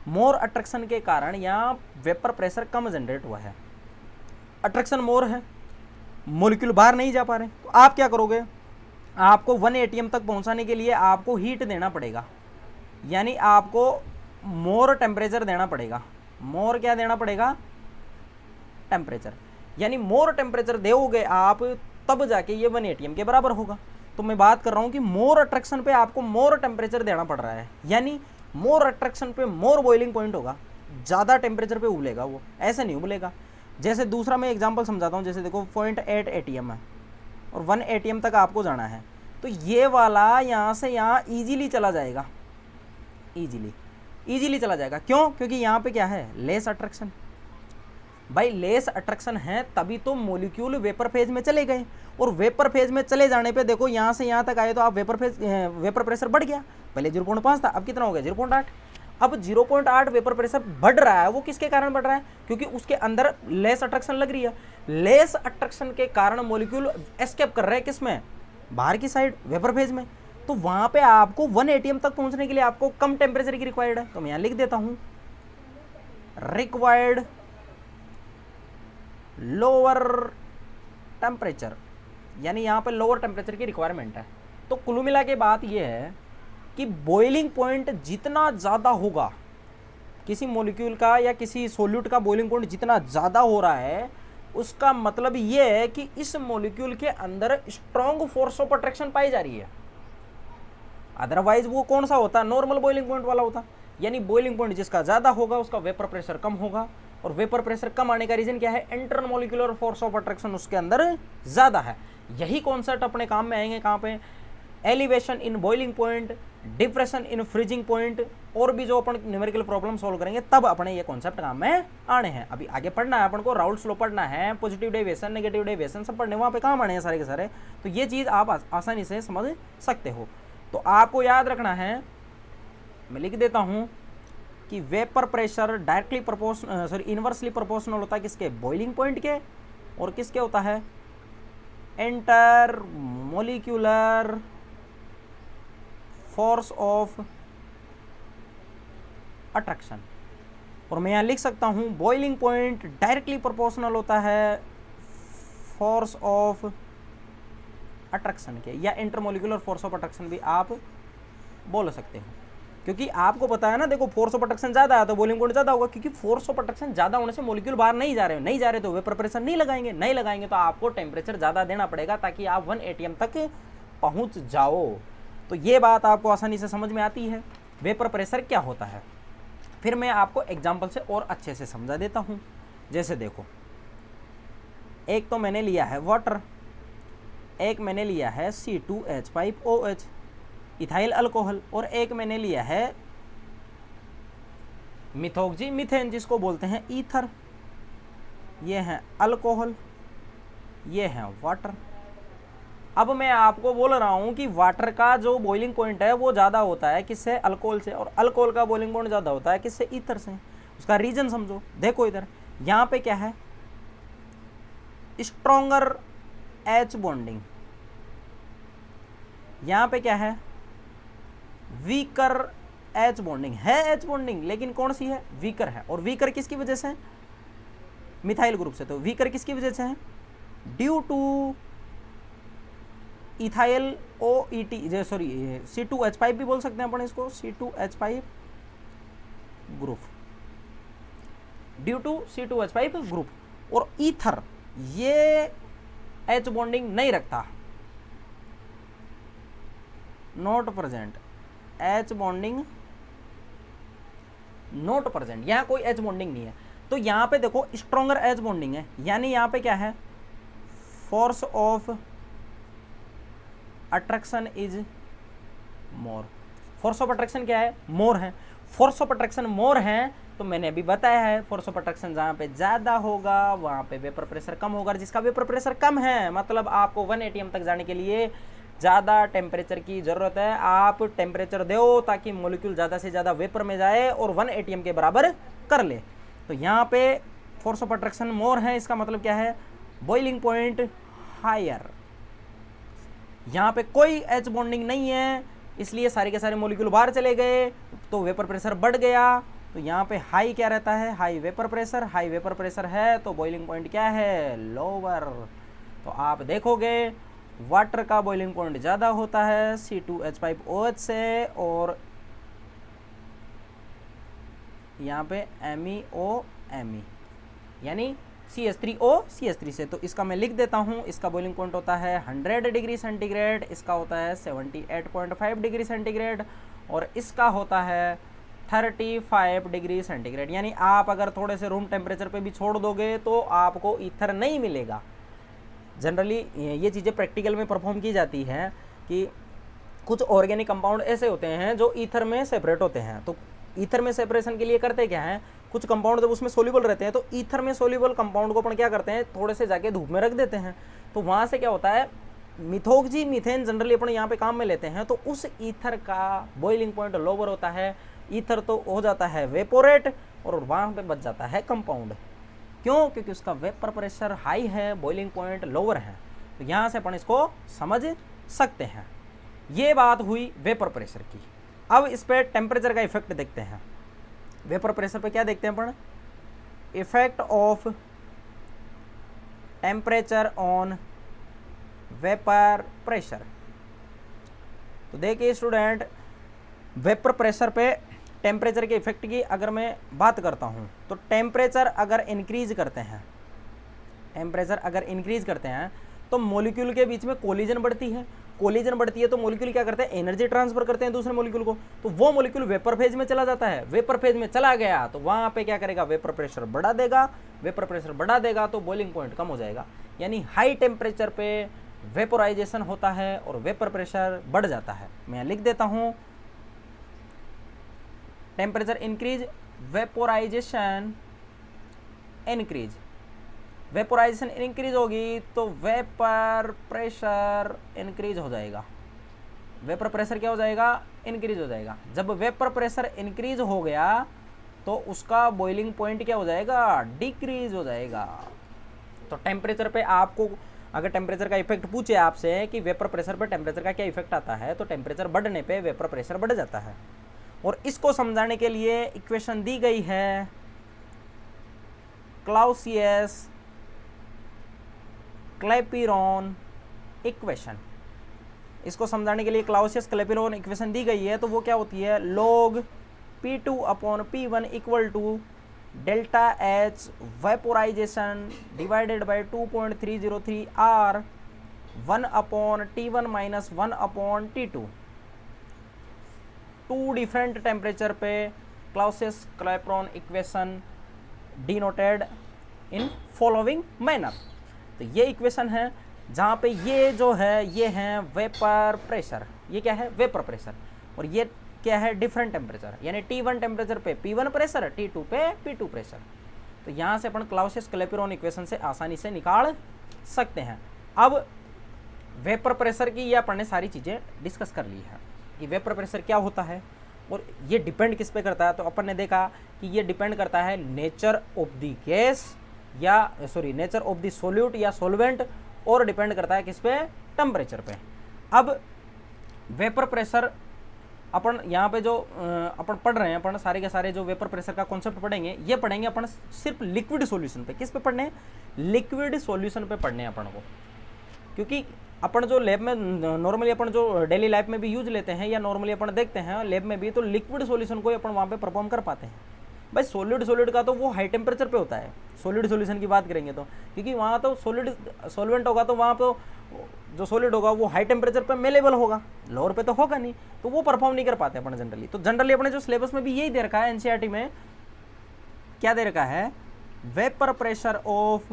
S1: मोर अट्रैक्शन के कारण यहाँ वेपर प्रेशर कम जनरेट हुआ है, अट्रैक्शन मोर है, मॉलिक्यूल बाहर नहीं जा पा रहे। तो आप क्या करोगे, आपको 1 ATM तक पहुंचाने के लिए आपको हीट देना पड़ेगा, यानी आपको मोर टेम्परेचर देना पड़ेगा। मोर क्या देना पड़ेगा, टेम्परेचर, यानी मोर टेम्परेचर दोगे आप तब जाके ये 1 ATM के बराबर होगा। तो मैं बात कर रहा हूँ कि मोर अट्रैक्शन पे आपको मोर टेम्परेचर देना पड़ रहा है, यानी मोर अट्रैक्शन पे मोर बॉइलिंग पॉइंट होगा, ज़्यादा टेम्परेचर पे उबलेगा वो, ऐसे नहीं उबलेगा। जैसे दूसरा मैं एग्जांपल समझाता हूँ, जैसे देखो 0.8 ATM है और 1 ATM तक आपको जाना है, तो ये वाला यहाँ से यहाँ ईजीली चला जाएगा, ईजीली चला जाएगा। क्यों, क्योंकि यहाँ पे क्या है, लेस अट्रैक्शन। भाई लेस अट्रैक्शन है तभी तो मॉलिक्यूल वेपर फेज में चले गए, और वेपर फेज में चले जाने पे देखो यहाँ से यहाँ तक आए तो आप वेपर प्रेशर बढ़ गया। पहले 0.5 था, अब कितना हो गया 0.8। अब 0.8 वेपर प्रेशर बढ़ रहा है, वो किसके कारण बढ़ रहा है, क्योंकि उसके अंदर लेस अट्रैक्शन लग रही है। लेस अट्रैक्शन के कारण मॉलिक्यूल एस्केप कर रहे हैं किसमें, बाहर की साइड, वेपर फेज में। तो वहां पे आपको 1 ATM तक पहुंचने के लिए आपको कम टेम्परेचर की रिक्वायर्ड है। तो मैं यहां लिख देता हूं रिक्वायर्ड लोअर टेम्परेचर, यानी यहां पे लोअर टेम्परेचर की रिक्वायरमेंट है। तो कुल मिला के बात यह है कि बॉइलिंग पॉइंट जितना ज़्यादा होगा, किसी मॉलिक्यूल का या किसी सोल्यूट का बॉइलिंग पॉइंट जितना ज़्यादा हो रहा है, उसका मतलब ये है कि इस मॉलिक्यूल के अंदर स्ट्रॉन्ग फोर्स ऑफ अट्रैक्शन पाई जा रही है। अदरवाइज वो कौन सा होता, नॉर्मल बॉइलिंग पॉइंट वाला होता। यानी बॉइलिंग पॉइंट जिसका ज़्यादा होगा उसका वेपर प्रेशर कम होगा, और वेपर प्रेशर कम आने का रीजन क्या है, इंटरमोलिकुलर फोर्स ऑफ अट्रैक्शन उसके अंदर ज़्यादा है। यही कॉन्सेप्ट अपने काम में आएंगे कहाँ पे, elevation in boiling point, depression in freezing point, और भी जो अपन न्यूमेरिकल प्रॉब्लम सॉल्व करेंगे तब अपने ये कॉन्सेप्ट काम में आने हैं। अभी आगे पढ़ना है अपन को, राउल्ट्स लॉ पढ़ना है, पॉजिटिव डेविएशन, नेगेटिव डेविएशन सब पढ़ने, वहाँ पे काम आने हैं सारे के सारे। तो ये चीज़ आप आसानी से समझ सकते हो। तो आपको याद रखना है, मैं लिख देता हूँ कि vapour pressure directly inversely proportional होता है किसके, बॉइलिंग पॉइंट के, और किसके होता है, इंटरमोलिक्यूलर फोर्स ऑफ अट्रैक्शन। और मैं यहाँ लिख सकता हूँ बॉइलिंग पॉइंट डायरेक्टली प्रोपोर्शनल होता है फोर्स ऑफ अट्रैक्शन के, या इंटरमोलिकुलर फोर्स ऑफ अट्रैक्शन भी आप बोल सकते हो। क्योंकि आपको पता है ना, देखो फोर्स ऑफ अट्रैक्शन ज़्यादा है तो बॉइलिंग पॉइंट ज़्यादा होगा, क्योंकि फोर्स ऑफ अट्रैक्शन ज़्यादा होने से मॉलिक्यूल बाहर नहीं जा रहे तो वेपर प्रेशर नहीं लगाएंगे तो आपको टेम्परेचर ज़्यादा देना पड़ेगा ताकि आप 1 ATM तक पहुँच जाओ। तो ये बात आपको आसानी से समझ में आती है, वेपर प्रेशर क्या होता है। फिर मैं आपको एग्जाम्पल से और अच्छे से समझा देता हूँ। जैसे देखो, एक तो मैंने लिया है वाटर, एक मैंने लिया है C2H5OH इथाइल अल्कोहल, और एक मैंने लिया है मिथोक्सी मीथेन जिसको बोलते हैं ईथर। ये है अल्कोहल, ये है वाटर। अब मैं आपको बोल रहा हूं कि वाटर का जो बॉइलिंग पॉइंट है वो ज़्यादा होता है किससे, अल्कोहल से, और अल्कोहल का बॉइलिंग पॉइंट ज़्यादा होता है किससे, ईथर से। उसका रीजन समझो, देखो इधर यहाँ पे क्या है, स्ट्रॉन्गर H बॉन्डिंग, यहाँ पे क्या है, वीकर H बॉन्डिंग है, H बॉन्डिंग लेकिन कौन सी है, वीकर है। और वीकर किसकी वजह से, मिथाइल ग्रुप से। तो वीकर किसकी वजह से है, due to ethyl OET sorry C2H5 भी बोल सकते हैं अपन इसको, C2H5 group, due to C2H5 group. और ईथर ये H बॉन्डिंग नहीं रखता, not present, H bonding not present, यहां कोई H बॉन्डिंग नहीं है। तो यहां पे देखो स्ट्रॉन्गर H बॉन्डिंग है, यानी यहां पे क्या है, force of attraction is more. Force of attraction क्या है, मोर है। फोर्स ऑफ अट्रैक्शन मोर है तो मैंने अभी बताया है, फोर्स ऑफ अट्रैक्शन जहां पे ज्यादा होगा वहां पे वेपर प्रेशर कम होगा। जिसका वेपर प्रेशर कम है मतलब आपको 1 atm तक जाने के लिए ज़्यादा टेम्परेचर की ज़रूरत है। आप टेम्परेचर दो ताकि मॉलिक्यूल ज़्यादा से ज़्यादा वेपर में जाए और 1 atm के बराबर कर ले। तो यहाँ पे फोर्स ऑफ अट्रैक्शन मोर है, इसका मतलब क्या है, बॉइलिंग पॉइंट हायर। यहाँ पे कोई H बॉन्डिंग नहीं है, इसलिए सारे के सारे मॉलिक्यूल बाहर चले गए तो वेपर प्रेशर बढ़ गया। तो यहाँ पे हाई क्या रहता है, high vapour pressure. High vapour pressure है तो बॉइलिंग पॉइंट क्या है, लोअर। तो आप देखोगे वाटर का बॉइलिंग पॉइंट ज़्यादा होता है C2H5OH से, और यहाँ पे MeO यानी CH3O CH3 से। तो इसका मैं लिख देता हूँ, इसका बॉइलिंग पॉइंट होता है 100 डिग्री सेंटीग्रेड, इसका होता है 78.5 डिग्री सेंटीग्रेड, और इसका होता है 35 डिग्री सेंटीग्रेड। यानी आप अगर थोड़े से रूम टेम्परेचर पे भी छोड़ दोगे तो आपको ईथर नहीं मिलेगा। जनरली ये चीज़ें प्रैक्टिकल में परफॉर्म की जाती हैं कि कुछ ऑर्गेनिक कंपाउंड ऐसे होते हैं जो ईथर में सेपरेट होते हैं। तो ईथर में सेपरेशन के लिए करते क्या हैं, कुछ कंपाउंड जब उसमें सोल्यूबल रहते हैं तो ईथर में सोल्यूबल कंपाउंड को अपन क्या करते हैं, थोड़े से जाके धूप में रख देते हैं। तो वहाँ से क्या होता है, मिथोक्सी मीथेन जनरली अपन यहाँ पे काम में लेते हैं, तो उस ईथर का बॉइलिंग पॉइंट लोअर होता है। ईथर तो हो जाता है वेपोरेट और वहाँ पे बच जाता है कंपाउंड। क्यों, क्योंकि उसका वेपर प्रेशर हाई है, बॉइलिंग पॉइंट लोअर है। तो यहाँ से अपन इसको समझ सकते हैं। ये बात हुई वेपर प्रेशर की। अब इस पे टेम्परेचर का इफेक्ट देखते हैं। वेपर प्रेशर पे क्या देखते हैं अपन, effect of temperature on vapour pressure. तो देखिए स्टूडेंट, वेपर प्रेशर पे टेम्परेचर के इफेक्ट की अगर मैं बात करता हूँ तो टेम्परेचर अगर इंक्रीज करते हैं, टेम्परेचर अगर इंक्रीज करते हैं तो मॉलिक्यूल के बीच में कोलिजन बढ़ती है। कोलिजन बढ़ती है तो मॉलिक्यूल क्या करते हैं, एनर्जी ट्रांसफर करते हैं दूसरे मॉलिक्यूल को। तो वो मॉलिक्यूल वेपर फेज में चला जाता है। वेपर फेज में चला गया तो वहाँ पे क्या करेगा, वेपर प्रेशर बढ़ा देगा। वेपर प्रेशर बढ़ा देगा तो बॉइलिंग पॉइंट कम हो जाएगा। यानी हाई टेम्परेचर पे वेपोराइजेशन होता है और वेपर प्रेशर बढ़ जाता है। मैं लिख देता हूँ, temperature increase, vaporisation increase. Vaporisation increase होगी तो वेपर प्रेशर इंक्रीज हो जाएगा। वेपर प्रेशर क्या हो जाएगा, इंक्रीज हो जाएगा। जब वेपर प्रेशर इंक्रीज हो गया तो उसका बॉइलिंग पॉइंट क्या हो जाएगा, डिक्रीज हो जाएगा। तो टेम्परेचर पे आपको अगर टेम्परेचर का इफेक्ट पूछे आपसे कि वेपर प्रेशर पे टेम्परेचर का क्या इफेक्ट आता है, तो टेम्परेचर बढ़ने पे वेपर प्रेशर बढ़ जाता है। और इसको समझाने के लिए इक्वेशन दी गई है क्लाउसियस क्लैपिरॉन इक्वेशन। इसको समझाने के लिए क्लाउसियस क्लैपिरॉन इक्वेशन दी गई है। तो वो क्या होती है, log P2/P1 equal to delta H vaporisation divided by 2.303 R 1/T1 minus 1/T2। Two different temperature पे Clausius Clapeyron equation denoted in following manner. तो ये इक्वेशन है जहाँ पे ये जो है ये है वेपर प्रेशर, ये क्या है वेपर प्रेशर, और ये क्या है डिफरेंट टेम्परेचर, यानी T1 टेम्परेचर पे P1 प्रेशर, T2 पे P2 प्रेशर। तो यहाँ से अपन क्लाउसियस क्लैपिरॉन इक्वेशन से आसानी से निकाल सकते हैं। अब वेपर प्रेशर की ये अपन ने सारी चीज़ें डिस्कस कर ली है कि वेपर प्रेशर क्या होता है और ये डिपेंड किस पे करता है। तो अपन ने देखा कि ये डिपेंड करता है नेचर ऑफ द गैस या नेचर ऑफ द सोल्यूट या सोलवेंट, और डिपेंड करता है किस पे, टेम्परेचर पे। अब वेपर प्रेशर अपन यहाँ पे जो अपन पढ़ रहे हैं, अपन सारे के सारे जो वेपर प्रेशर का कॉन्सेप्ट पढ़ेंगे, ये पढ़ेंगे अपन सिर्फ लिक्विड सॉल्यूशन पे। किस पे पढ़ने हैं? लिक्विड सॉल्यूशन पे पढ़ने हैं अपन को, क्योंकि अपन जो लैब में नॉर्मली अपन जो डेली लाइफ में भी यूज लेते हैं या नॉर्मली अपन देखते हैं लैब में भी, तो लिक्विड सॉल्यूशन को अपन वहाँ पे परफॉर्म कर पाते हैं। भाई सॉलिड का तो वो हाई टेम्परेचर पे होता है, सॉलिड सॉल्यूशन की बात करेंगे तो, क्योंकि वहाँ तो सॉलिड सॉल्वेंट होगा तो वहाँ तो जो सॉलिड होगा वो हाई टेम्परेचर पे मेलेबल होगा, लोअर पे तो होगा नहीं, तो वो परफॉर्म नहीं कर पाते अपन जनरली। तो जनरली अपने जो सिलेबस में भी यही दे रखा है, एनसीईआरटी में क्या दे रखा है? Vapour pressure of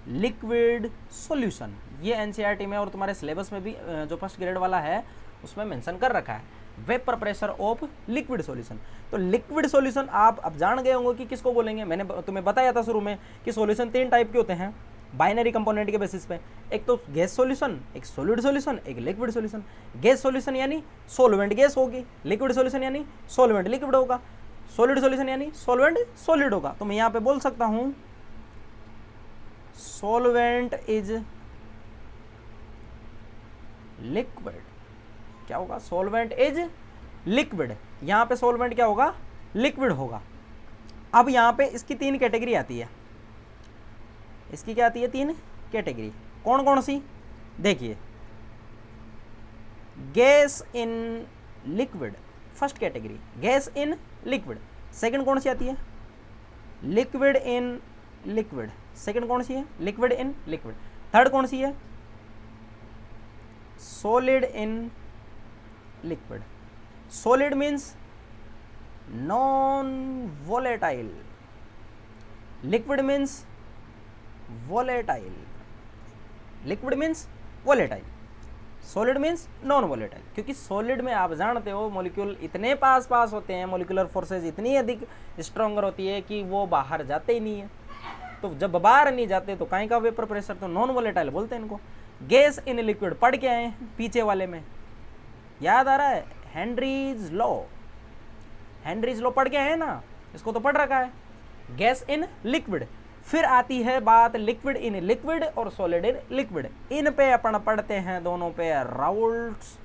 S1: liquid solution. ये एनसीईआरटी में और तुम्हारे सिलेबस में भी जो फर्स्ट ग्रेड वाला है उसमें मेंशन कर रखा है, vapour pressure of liquid solution. तो लिक्विड सॉल्यूशन आप अब जान गए होंगे कि किसको बोलेंगे। मैंने तुम्हें बताया था शुरू में कि सॉल्यूशन 3 टाइप के होते हैं बाइनरी कंपोनेंट के बेसिस पे, एक तो गैस सॉल्यूशन, एक सॉलिड सॉल्यूशन, एक लिक्विड सॉल्यूशन। गैस सॉल्यूशन यानी सॉल्वेंट गैस होगी, लिक्विड सॉल्यूशन यानी सॉल्वेंट लिक्विड होगा, सॉलिड सॉल्यूशन यानी सॉल्वेंट सॉलिड होगा। तो मैं यहाँ पे बोल सकता हूँ सॉल्वेंट इज लिक्विड। क्या होगा? Solvent is liquid. यहां पे सॉल्वेंट क्या होगा? लिक्विड होगा। अब यहां पे इसकी 3 कैटेगरी आती है। इसकी क्या आती है? 3 कैटेगरी। कौन कौन सी? देखिए, gas in liquid first category, gas in liquid. Second कौन सी आती है? Liquid in liquid. सेकंड कौन सी है? Liquid in liquid. थर्ड कौन सी है? Solid in liquid. Solid means non volatile, liquid means volatile. Liquid means volatile, solid means non volatile. क्योंकि सॉलिड में आप जानते हो मॉलिक्यूल इतने पास होते हैं, मॉलिक्यूलर फोर्सेज इतनी अधिक स्ट्रॉन्गर होती है कि वो बाहर जाते ही नहीं है। तो जब बाहर नहीं जाते तो काहे का वेपर प्रेशर, तो नॉन वोलेटाइल बोलते हैं इनको। गैस इन लिक्विड पढ़ के आए पीछे वाले में, याद आ रहा है? हेनरीज लॉ, हेनरीज लॉ पढ़ के आए ना, इसको तो पढ़ रखा है। Gas in liquid. फिर आती है बात लिक्विड इन लिक्विड और सॉलिड इन लिक्विड। इन पे अपन पढ़ते हैं दोनों पे राउल्ट्स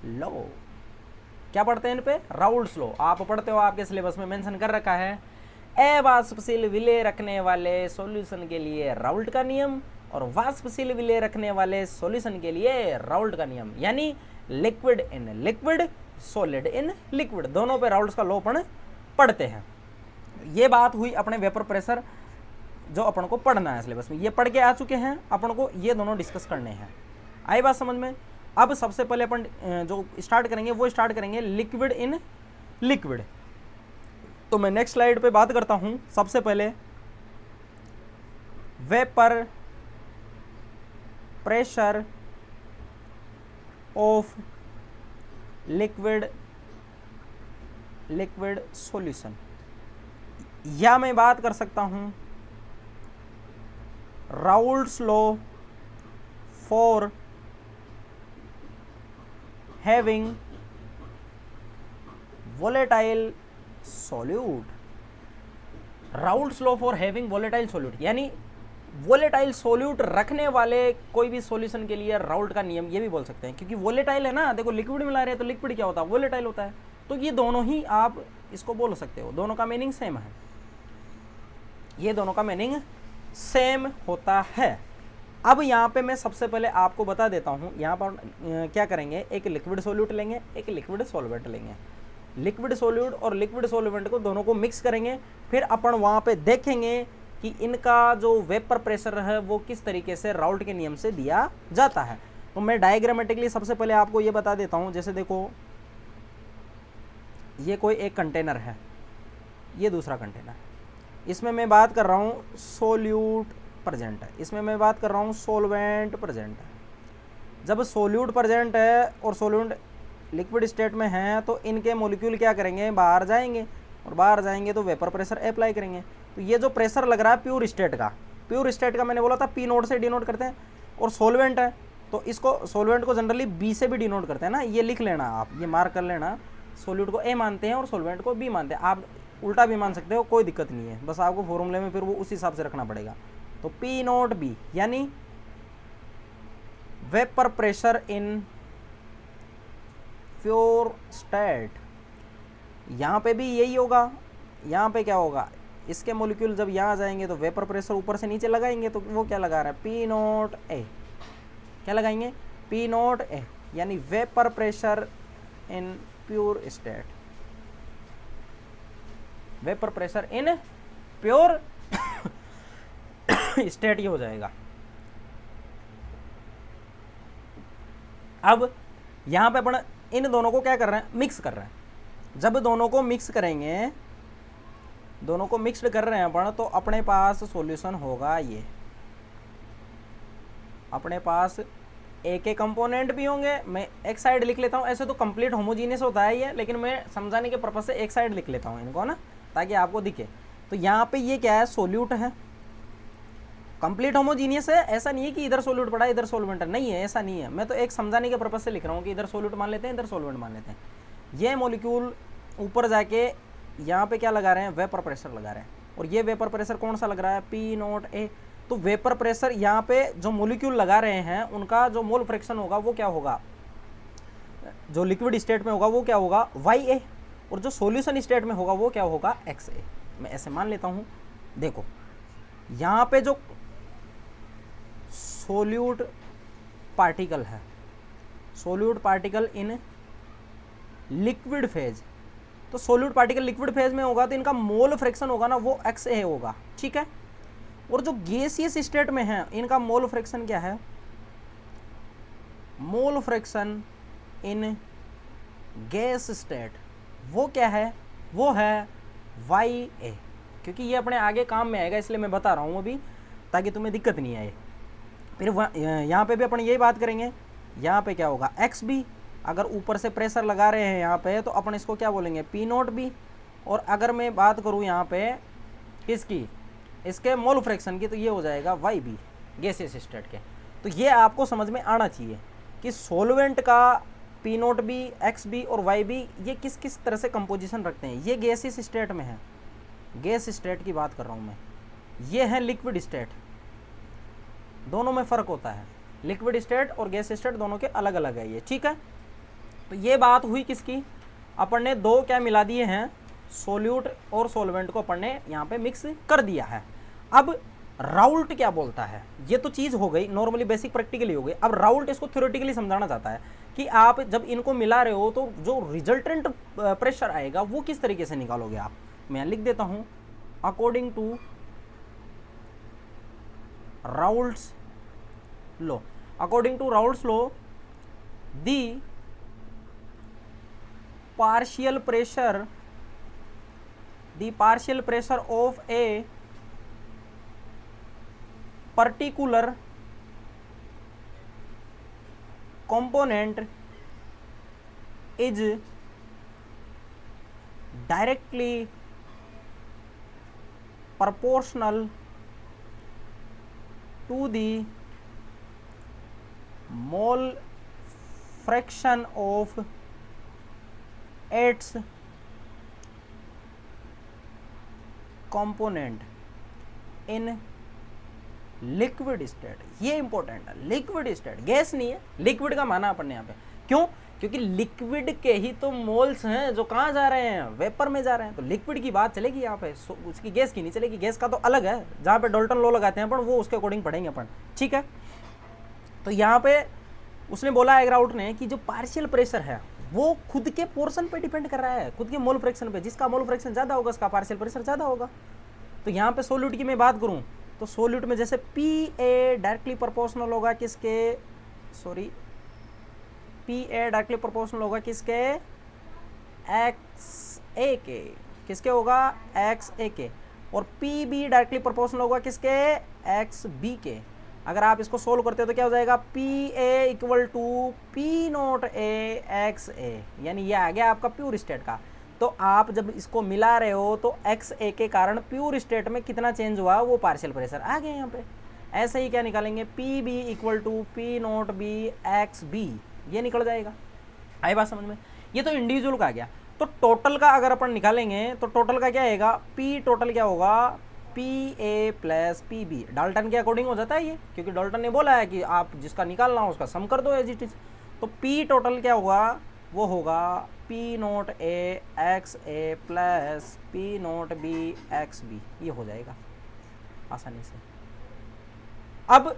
S1: लॉ। क्या पढ़ते हैं इन पे? Raoult's law. आप पढ़ते हो, आपके सिलेबस में मेंशन कर रखा है, अवाष्पशील विलेय रखने वाले सॉल्यूशन के लिए राउल्ट का नियम और वाष्पशील विलेय रखने वाले सॉल्यूशन के लिए राउल्ट का नियम। यानी liquid in liquid, solid in liquid, दोनों पे राउल्ट्स का लॉ अपन पढ़ते हैं। ये बात हुई अपने वेपर प्रेशर जो अपन को पढ़ना है सिलेबस में, ये पढ़ के आ चुके हैं, अपन को ये दोनों डिस्कस करने हैं। आई बात समझ में? अब सबसे पहले अपन जो स्टार्ट करेंगे वो स्टार्ट करेंगे लिक्विड इन लिक्विड। तो मैं नेक्स्ट स्लाइड पे बात करता हूं। सबसे पहले vapour pressure of liquid solution, या मैं बात कर सकता हूं Raoult's law for having volatile solute. Raoult's law for having volatile solute, यानी वोलेटाइल सॉल्यूट रखने वाले कोई भी सॉल्यूशन के लिए राउल्ट का नियम, ये भी बोल सकते हैं। क्योंकि वोलेटाइल है ना, देखो लिक्विड मिला रहे हैं तो लिक्विड क्या होता है? वोलेटाइल होता है। तो ये दोनों ही आप इसको बोल सकते हो, दोनों का मीनिंग सेम है, ये दोनों का मीनिंग सेम होता है। अब यहाँ पे मैं सबसे पहले आपको बता देता हूँ, यहाँ पर क्या करेंगे, एक लिक्विड सॉल्यूट लेंगे, एक लिक्विड सॉल्वेंट लेंगे। लिक्विड सॉल्यूट और लिक्विड सॉल्वेंट को दोनों को मिक्स करेंगे, फिर अपन वहाँ पे देखेंगे कि इनका जो वेपर प्रेशर है वो किस तरीके से राउल्ट के नियम से दिया जाता है। तो मैं डायग्रामेटिकली सबसे पहले आपको ये बता देता हूँ। जैसे देखो, ये कोई एक कंटेनर है, ये दूसरा कंटेनर, इसमें मैं बात कर रहा हूँ सोल्यूट प्रेजेंट है, इसमें मैं बात कर रहा हूँ सोलवेंट प्रेजेंट है। जब सोल्यूट प्रेजेंट है और सोल्यूट लिक्विड स्टेट में है तो इनके मॉलिक्यूल क्या करेंगे, बाहर जाएंगे, और बाहर जाएंगे तो वेपर प्रेशर अप्लाई करेंगे। तो ये जो प्रेशर लग रहा है प्योर स्टेट का मैंने बोला था पी नोट से डिनोट करते हैं, और सोलवेंट है तो इसको सोलवेंट को जनरली बी से भी डिनोट करते हैं ना, ये लिख लेना आप, ये मार्क कर लेना। सोल्यूट को ए मानते हैं और सोलवेंट को बी मानते हैं, आप उल्टा भी मान सकते हो, कोई दिक्कत नहीं है, बस आपको फॉर्मूले में फिर वो उस हिसाब से रखना पड़ेगा। तो पी नोट बी यानी vapour pressure in pure state, यहाँ पे भी यही होगा। यहाँ पे क्या होगा, इसके मॉलिक्यूल जब यहाँ आ जाएंगे तो वेपर प्रेशर ऊपर से नीचे लगाएंगे, तो वो क्या लगा रहा है, पी नॉट ए, क्या लगाएंगे, पी नॉट ए, यानी vapour pressure in pure state, vapour pressure in pure state ये हो जाएगा। अब यहां पे अपन इन दोनों को क्या कर रहे हैं, मिक्स कर रहे हैं। जब दोनों को मिक्स करेंगे, दोनों को मिक्स्ड कर रहे हैं अपन, तो अपने पास सॉल्यूशन होगा ये, अपने पास ए के कंपोनेंट भी होंगे। मैं एक साइड लिख लेता हूँ, ऐसे तो कंप्लीट होमोजीनियस होता है ये, लेकिन मैं समझाने के पर्पज से एक साइड लिख लेता हूँ इनको ना, ताकि आपको दिखे। तो यहाँ पे ये क्या है, सोल्यूट है, कंप्लीट होमोजीनियस है। ऐसा नहीं है कि इधर सोल्यूट पड़ा इधर सोल्वेंट है, नहीं है, ऐसा नहीं है। मैं तो एक समझाने के पर्पज से लिख रहा हूँ कि इधर सोल्यूट मान लेते हैं, इधर सोल्वेंट मान लेते हैं। ये मॉलिक्यूल ऊपर जाके यहाँ पे क्या लगा रहे हैं, वेपर प्रेशर लगा रहे हैं, और ये वेपर प्रेशर कौन सा लग रहा है, पी नॉट ए। तो वेपर प्रेशर यहाँ पे जो मॉलिक्यूल लगा रहे हैं उनका जो मोल फ्रैक्शन होगा वो क्या होगा, जो लिक्विड स्टेट में होगा वो क्या होगा, वाई ए, और जो सॉल्यूशन स्टेट में होगा वो क्या होगा, एक्स ए। मैं ऐसे मान लेता हूँ। देखो यहाँ पे जो सोल्यूट पार्टिकल है, solute particle in liquid phase, तो सोल्यूट पार्टिकल लिक्विड फेज में होगा तो इनका मोल फ्रैक्शन होगा ना वो एक्स ए होगा, ठीक है। और जो गैसियस स्टेट में है इनका मोल फ्रैक्शन क्या है, mole fraction in gas state वो क्या है, वो है वाई ए। क्योंकि ये अपने आगे काम में आएगा इसलिए मैं बता रहा हूँ अभी, ताकि तुम्हें दिक्कत नहीं आए। फिर यहाँ पे भी अपन यही बात करेंगे। यहाँ पे क्या होगा, एक्स बी, अगर ऊपर से प्रेशर लगा रहे हैं यहाँ पे तो अपन इसको क्या बोलेंगे, पी नॉट बी। और अगर मैं बात करूँ यहाँ पे किसकी, इसके मोल फ्रैक्शन की, तो ये हो जाएगा वाई बी, गैसियस स्टेट के। तो ये आपको समझ में आना चाहिए कि सोलवेंट का P naught B, x B और वाई बी ये किस किस तरह से कंपोजिशन रखते हैं। ये गैसियस स्टेट में है, गैस स्टेट की बात कर रहा हूँ मैं। ये है लिक्विड स्टेट, दोनों में फ़र्क होता है, लिक्विड स्टेट और गैस स्टेट दोनों के अलग अलग है ये, ठीक है। तो ये बात हुई किसकी, अपन ने दो क्या मिला दिए हैं, सोल्यूट और सोलवेंट को अपन ने यहाँ पे मिक्स कर दिया है। अब राउल्ट क्या बोलता है, ये तो चीज़ हो गई नॉर्मली बेसिक प्रैक्टिकली हो गई। अब राउल्ट इसको थ्योरेटिकली समझाना चाहता है कि आप जब इनको मिला रहे हो तो जो रिजल्टेंट प्रेशर आएगा वो किस तरीके से निकालोगे आप। मैं लिख देता हूँ, according to Raoult's law, according to Raoult's law the partial pressure of a particular component is directly proportional to the mole fraction of its component in liquid state. ये इंपॉर्टेंट है, लिक्विड स्टेट, गैस नहीं है, लिक्विड का माना अपन ने यहाँ पे। क्यों, क्योंकि लिक्विड के ही तो मोल्स हैं जो कहाँ जा रहे हैं, वेपर में जा रहे हैं। तो लिक्विड की बात चलेगी यहाँ पे, उसकी गैस की नहीं चलेगी। गैस का तो अलग है, जहाँ पे डाल्टन लॉ लगाते हैं अपन वो उसके अकॉर्डिंग पढ़ेंगे अपन, ठीक है। तो यहाँ पे उसने बोला एग्राउट ने कि जो पार्शियल प्रेशर है वो खुद के पोर्शन पे डिपेंड कर रहा है, खुद के मोल फ्रैक्शन पे। जिसका मोल फ्रैक्शन ज़्यादा होगा उसका पार्शियल प्रेशर ज़्यादा होगा। तो यहाँ पे सोल्यूट की मैं बात करूँ तो सोल्यूट में जैसे पी ए डायरेक्टली प्रोपोर्शनल होगा किसके, सॉरी, पी ए डायरेक्टली प्रोपोर्शनल होगा किसके, एक्स ए के, किसके होगा, एक्स ए के। और पी बी डायरेक्टली प्रोपोर्शनल होगा किसके, एक्स बी के। अगर आप इसको सोल्व करते हो तो क्या हो जाएगा, p A equal to P naught a x a, यानी ये आ गया आपका प्योर स्टेट का। तो आप जब इसको मिला रहे हो तो एक्स ए के कारण प्योर स्टेट में कितना चेंज हुआ वो पार्शियल प्रेशर आ गया यहाँ पे। ऐसे ही क्या निकालेंगे, P B equal to P naught B x B, ये निकल जाएगा। आई बात समझ में। ये तो इंडिविजुअल का आ गया। तो टोटल का अगर अपन निकालेंगे तो टोटल का क्या आएगा, पी टोटल क्या होगा, P A plus P B. Dalton के अकॉर्डिंग हो जाता है ये, क्योंकि डाल्टन ने बोला है कि आप जिसका निकालना हो उसका सम कर दो एज इट इज। तो पी टोटल क्या होगा, वो होगा P naught A x a plus P naught B x B, ये हो जाएगा आसानी से। अब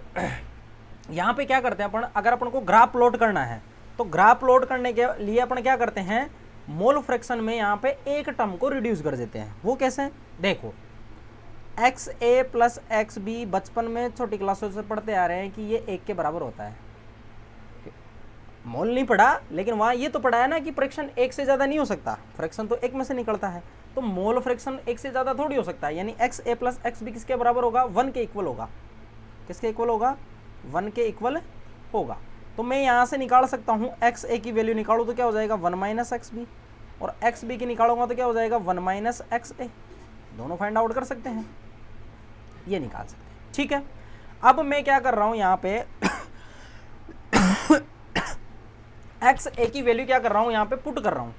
S1: यहाँ पे क्या करते हैं अपन, अगर अपन को ग्राफ प्लॉट करना है तो ग्राफ प्लॉट करने के लिए अपन क्या करते हैं, मोल फ्रैक्शन में यहाँ पे एक टर्म को रिड्यूस कर देते हैं। वो कैसे, देखो x a plus x B बचपन में छोटी क्लासों से पढ़ते आ रहे हैं कि ये एक के बराबर होता है। मोल नहीं पढ़ा लेकिन वहाँ ये तो पढ़ा है ना कि फ्रैक्शन एक से ज़्यादा नहीं हो सकता, फ्रैक्शन तो एक में से निकलता है, तो मोल फ्रैक्शन एक से ज़्यादा थोड़ी हो सकता है। यानी x a plus x B किसके बराबर होगा, 1 के इक्वल होगा। किसके इक्वल होगा, 1 के इक्वल होगा। तो मैं यहाँ से निकाल सकता हूँ एक्स ए की वैल्यू निकालूँ तो क्या हो जाएगा 1 माइनस एक्स बी, और एक्स बी की निकालूंगा तो क्या हो जाएगा 1 माइनस एक्स ए। दोनों फाइंड आउट कर सकते हैं, ये निकाल सकते हैं। ठीक है, अब मैं क्या कर रहा हूँ यहाँ पे एक्स ए की वैल्यू क्या कर रहा हूँ यहाँ पे पुट कर रहा हूँ।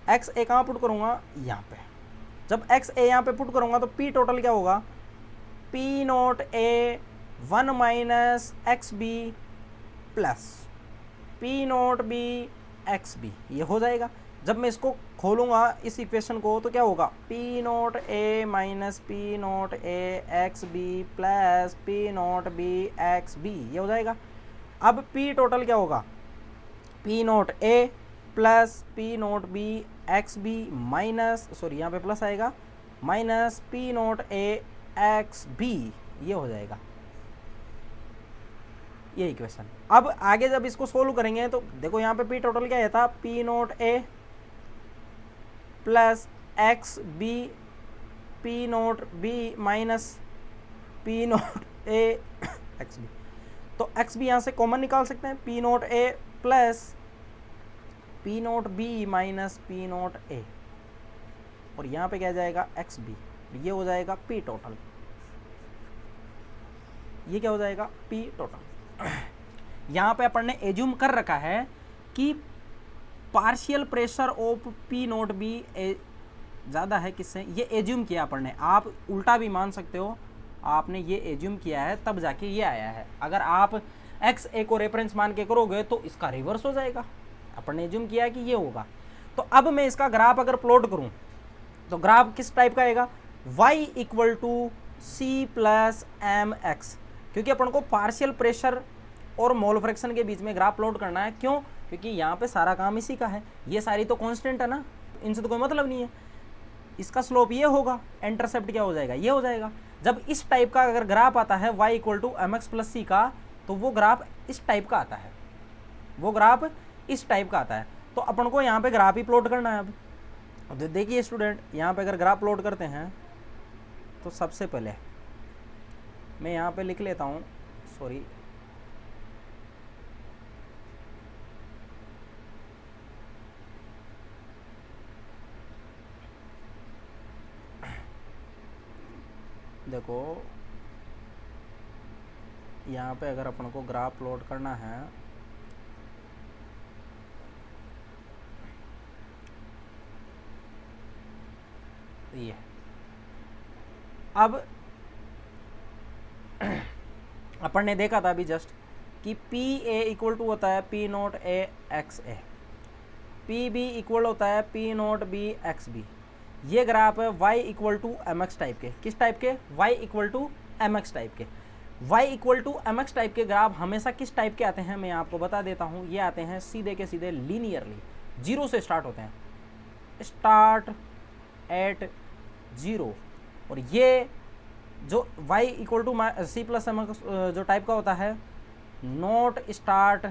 S1: एक्स ए कहाँ पुट करूँगा, यहाँ पे। जब एक्स ए यहाँ पे पुट करूँगा तो पी टोटल क्या होगा, P naught A 1 minus x B plus P naught B x B, ये हो जाएगा। जब मैं इसको खोलूँगा इस इक्वेशन को तो क्या होगा, P naught a minus P naught A x B plus P naught B x B, ये हो जाएगा। अब पी टोटल क्या होगा, पी नोट ए plus P naught B x b minus, sorry यहाँ पे प्लस आएगा, माइनस पी नोट ए एक्स बी, ये हो जाएगा ये इक्वेशन। अब आगे जब इसको सोल्व करेंगे तो देखो यहाँ पे पी टोटल क्या था, पी नोट ए plus x b p naught B minus P naught ए एक्स बी। तो एक्स बी यहाँ से कॉमन निकाल सकते हैं, p naught A plus P naught B minus P naught a, और यहाँ पे क्या जाएगा एक्स बी, ये हो जाएगा पी टोटल, ये क्या हो जाएगा पी टोटल। यहाँ पे अपन ने एज्यूम कर रखा है कि partial pressure of P naught B ज़्यादा है किससे, ये एज्यूम किया अपन ने। आप उल्टा भी मान सकते हो, आपने ये एज्यूम किया है तब जाके ये आया है। अगर आप एक्स ए को रेफरेंस मान के करोगे तो इसका रिवर्स हो जाएगा, अपन ने एज्यूम किया है कि ये होगा। तो अब मैं इसका ग्राफ अगर प्लॉट करूं तो ग्राफ किस टाइप का आएगा, y equal to c plus m x, क्योंकि अपन को पार्शियल प्रेशर और मोल फ्रैक्शन के बीच में ग्राफ प्लॉट करना है। क्यों, क्योंकि यहाँ पे सारा काम इसी का है, ये सारी तो कांस्टेंट है ना, इनसे तो कोई मतलब नहीं है। इसका स्लोप ये होगा, इंटरसेप्ट क्या हो जाएगा, ये हो जाएगा। जब इस टाइप का अगर ग्राफ आता है y equal to m x plus c का, तो वो ग्राफ इस टाइप का आता है, वो ग्राफ इस टाइप का आता है। तो अपन को यहाँ पे ग्राफ ही प्लॉट करना है। अब देखिए स्टूडेंट, यहाँ पे अगर ग्राफ प्लॉट करते हैं तो सबसे पहले मैं यहाँ पे लिख लेता हूँ, सॉरी देखो यहाँ पे अगर अपन को ग्राफ प्लॉट करना है ये, अब अपन ने देखा था अभी जस्ट कि पी ए इक्वल टू होता है P naught A x A, P B equal होता है P naught B x B. ये ग्राफ है y equal to m x type के, किस टाइप के, y equal to m x type के। y equal to m x type के ग्राफ हमेशा किस टाइप के आते हैं, मैं आपको बता देता हूँ। ये आते हैं सीधे के सीधे लीनियरली, जीरो से स्टार्ट होते हैं, स्टार्ट एट जीरो। और ये जो y equal to c plus m x जो टाइप का होता है, नोट स्टार्ट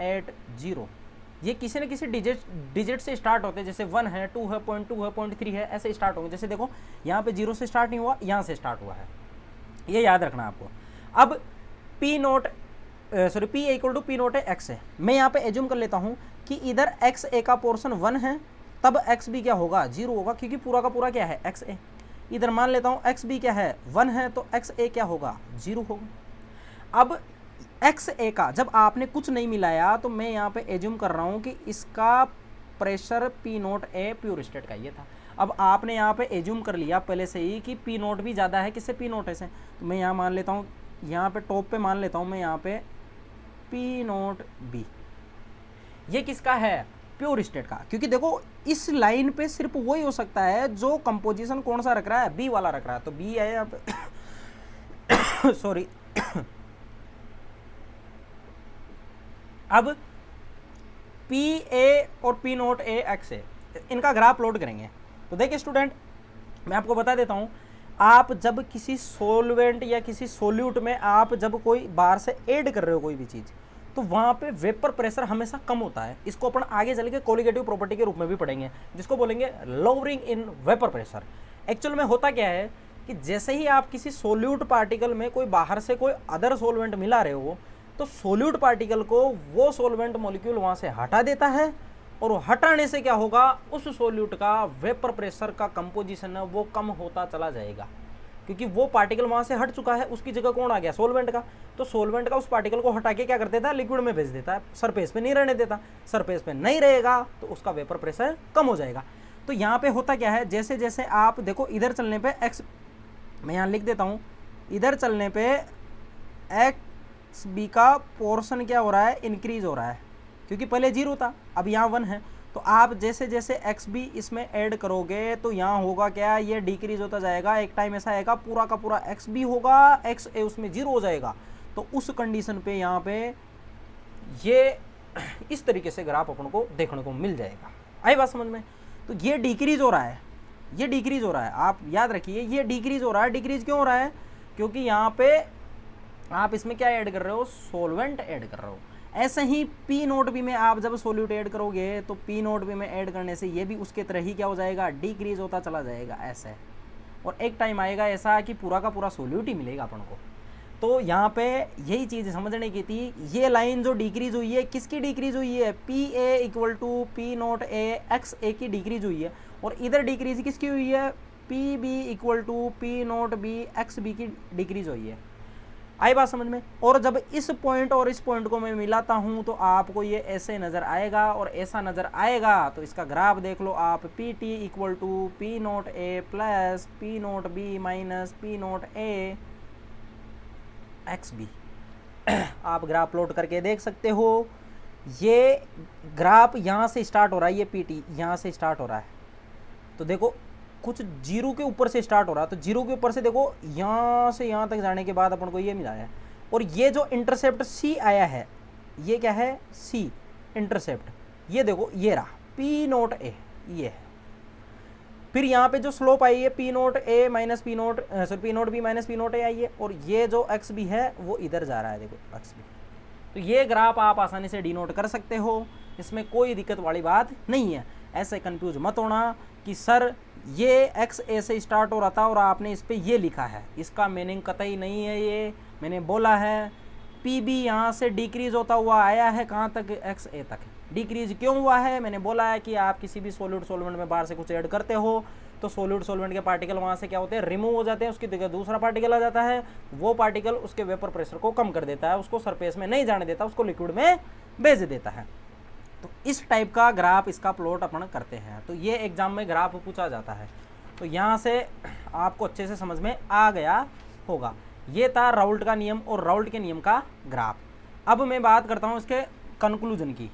S1: एट जीरो, ये किसी न किसी डिजिट से स्टार्ट होते हैं। जैसे 1 है, 2 है, 0.2 है, 0.3 है, ऐसे स्टार्ट होंगे। जैसे देखो यहाँ पे 0 से स्टार्ट नहीं हुआ, यहाँ से स्टार्ट हुआ है, ये याद रखना आपको। अब P naught sorry P A equal to P naught A x है। मैं यहाँ पे एज्यूम कर लेता हूँ कि इधर एक्स ए का पोर्शन 1 है, तब एक्स बी क्या होगा, 0 होगा, क्योंकि पूरा का पूरा क्या है एक्स ए। इधर मान लेता हूँ एक्स बी क्या है 1 है, तो एक्स ए क्या होगा 0 होगा। अब एक्स ए का जब आपने कुछ नहीं मिलाया तो मैं यहाँ पे एज्यूम कर रहा हूँ कि इसका pressure P naught a pure state का ये था। अब आपने यहाँ पे एज्यूम कर लिया पहले से ही कि पी नोट भी ज़्यादा है किससे, पी नोट ए से, तो मैं यहाँ मान लेता हूँ, यहाँ पे टॉप पे मान लेता हूँ मैं यहाँ पे पी नोट बी। ये किसका है, प्योर स्टेट का, क्योंकि देखो इस लाइन पे सिर्फ वही हो सकता है जो कंपोजिशन कौन सा रख रहा है, बी वाला रख रहा है, तो बी है यहाँ पे सॉरी अब पी ए और पी नोट ए एक्स ए, इनका ग्राफ प्लॉट करेंगे। तो देखिए स्टूडेंट, मैं आपको बता देता हूँ, आप जब किसी सोलवेंट या किसी सोल्यूट में आप जब कोई बाहर से ऐड कर रहे हो कोई भी चीज़, तो वहाँ पे वेपर प्रेशर हमेशा कम होता है। इसको अपन आगे चल के कोलिगेटिव प्रॉपर्टी के रूप में भी पढ़ेंगे, जिसको बोलेंगे lowering in vapour pressure. Actual में होता क्या है कि जैसे ही आप किसी सोल्यूट पार्टिकल में कोई बाहर से कोई अदर सोलवेंट मिला रहे हो, तो सोल्यूट पार्टिकल को वो सोलवेंट मॉलिक्यूल वहाँ से हटा देता है, और वो हटाने से क्या होगा, उस सोल्यूट का वेपर प्रेशर का कंपोजिशन है वो कम होता चला जाएगा, क्योंकि वो पार्टिकल वहाँ से हट चुका है, उसकी जगह कौन आ गया, सोलवेंट का। तो सोलवेंट का उस पार्टिकल को हटा के क्या कर देता है, लिक्विड में भेज देता है, सरफेस पे नहीं रहने देता। सरफेस पे नहीं रहेगा तो उसका वेपर प्रेशर कम हो जाएगा। तो यहाँ पे होता क्या है, जैसे जैसे आप देखो इधर चलने पे एक्स, मैं यहाँ लिख देता हूँ, इधर चलने पे एक्स बी का पोर्शन क्या हो रहा है, इंक्रीज हो रहा है, क्योंकि पहले 0 था, अब यहाँ 1 है। तो आप जैसे जैसे एक्स बी इसमें ऐड करोगे तो यहाँ होगा क्या, ये डिक्रीज होता जाएगा। एक टाइम ऐसा आएगा पूरा का पूरा एक्स बी होगा, एक्स ए उसमें 0 हो जाएगा। तो उस कंडीशन पे यहाँ पे ये इस तरीके से ग्राफ अपन को देखने को मिल जाएगा। आई बात समझ में? तो ये डिक्रीज हो रहा है, ये डिक्रीज हो रहा है, आप याद रखिए ये डिक्रीज हो रहा है। डिक्रीज क्यों हो रहा है, क्योंकि यहाँ पे आप इसमें क्या ऐड कर रहे हो, सोलवेंट ऐड कर रहे हो। ऐसे ही पी नोट बी में आप जब सोल्यूट ऐड करोगे तो पी नोट बी में ऐड करने से ये भी उसके तरह ही क्या हो जाएगा, डिक्रीज होता चला जाएगा ऐसे। और एक टाइम आएगा ऐसा कि पूरा का पूरा सोल्यूट ही मिलेगा अपन को। तो यहाँ पे यही चीज़ समझने की थी, ये लाइन जो डिक्रीज हुई है किसकी डिक्रीज हुई है, p A equal to P naught A x a की डिक्रीज हुई है। और इधर डिक्रीज किसकी हुई है, P B equal to P naught B x B की डिक्रीज हुई है। आई बात समझ में? और जब इस पॉइंट और इस पॉइंट को मैं मिलाता हूं तो आपको ये ऐसे नज़र आएगा, और ऐसा नज़र आएगा तो इसका ग्राफ देख लो आप, P T equal to P naught A plus P naught B minus P naught A x B. आप ग्राफ प्लॉट करके देख सकते हो। ये ग्राफ यहाँ से स्टार्ट हो रहा है, ये पी टी यहाँ से स्टार्ट हो रहा है, तो देखो कुछ 0 के ऊपर से स्टार्ट हो रहा है। तो 0 के ऊपर से देखो यहाँ से यहाँ तक जाने के बाद अपन को ये मिला है। और ये जो इंटरसेप्ट सी आया है, ये क्या है, सी इंटरसेप्ट, ये देखो ये रहा पी नोट ए, ये है। फिर यहाँ पे जो स्लोप आई है P naught a minus P naught sorry p naught B minus P naught a आई है, और ये जो एक्स बी है वो इधर जा रहा है, देखो एक्स बी। तो ये ग्राफ आप आसानी से डिनोट कर सकते हो, इसमें कोई दिक्कत वाली बात नहीं है। ऐसे कंफ्यूज मत होना कि सर ये एक्स ए से स्टार्ट हो रहा था और आपने इस पर ये लिखा है, इसका मीनिंग कतई नहीं है। ये मैंने बोला है पी बी यहाँ से डिक्रीज होता हुआ आया है कहाँ तक, एक्स ए तक। डिक्रीज क्यों हुआ है, मैंने बोला है कि आप किसी भी सोल्यूट सोलवेंट में बाहर से कुछ ऐड करते हो तो सोल्यूट सोलवेंट के पार्टिकल वहाँ से क्या होते हैं, रिमूव हो जाते हैं, उसकी जगह दूसरा पार्टिकल आ जाता है। वो पार्टिकल उसके वेपर प्रेशर को कम कर देता है, उसको सरफेस में नहीं जाने देता, उसको लिक्विड में भेज देता है। तो इस टाइप का ग्राफ इसका प्लॉट अपन करते हैं। तो ये एग्जाम में ग्राफ पूछा जाता है, तो यहाँ से आपको अच्छे से समझ में आ गया होगा। ये था राउल्ट का नियम और राउल्ट के नियम का ग्राफ। अब मैं बात करता हूँ इसके कंक्लूजन की।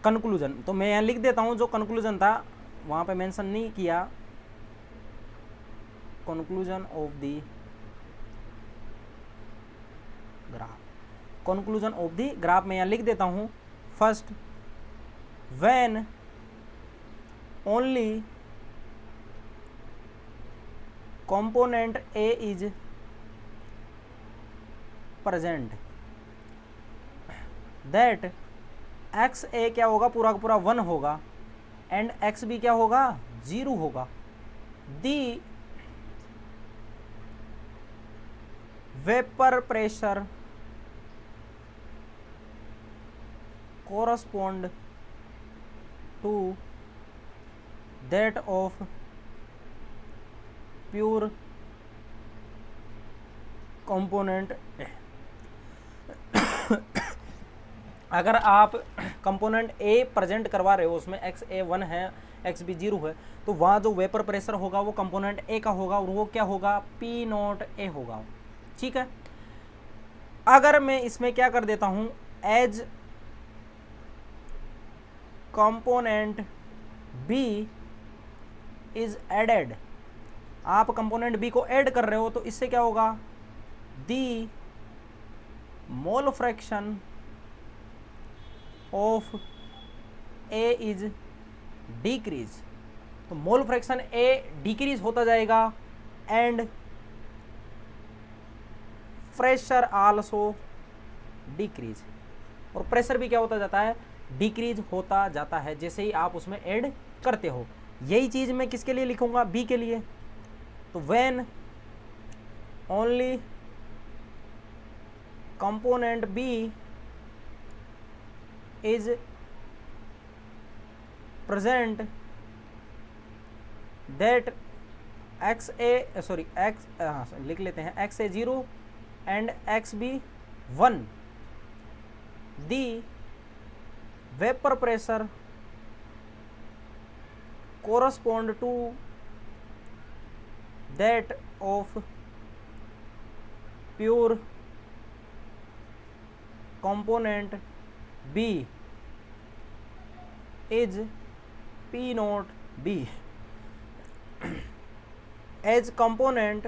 S1: कंक्लूजन तो मैं यहाँ लिख देता हूँ, जो कंक्लूजन था वहाँ पे मेंशन नहीं किया, conclusion of the graph. Conclusion of the graph मैं यहाँ लिख देता हूँ, first when only component A is present that x A क्या होगा, पूरा का पूरा 1 होगा, एंड एक्स बी क्या होगा, 0 होगा। दी vapour pressure correspond to that of pure component A। अगर आप कंपोनेंट ए प्रेजेंट करवा रहे हो, उसमें एक्स ए 1 है, एक्स बी 0 है, तो वहाँ जो वेपर प्रेशर होगा वो कंपोनेंट ए का होगा, और वो क्या होगा, पी नॉट ए होगा। ठीक है। अगर मैं इसमें क्या कर देता हूँ, as component B is added, आप कंपोनेंट बी को ऐड कर रहे हो तो इससे क्या होगा, the mole fraction of A is decrease, तो मोल फ्रैक्शन ए डिक्रीज होता जाएगा एंड प्रेशर आल्सो डिक्रीज, और प्रेशर भी क्या होता जाता है, डिक्रीज होता जाता है जैसे ही आप उसमें ऐड करते हो। यही चीज मैं किसके लिए लिखूंगा, बी के लिए, तो when only component B is present that X A sorry X लिख लेते हैं, X A 0 and X B 1, the vapour pressure correspond to that of pure component B is P naught B, as component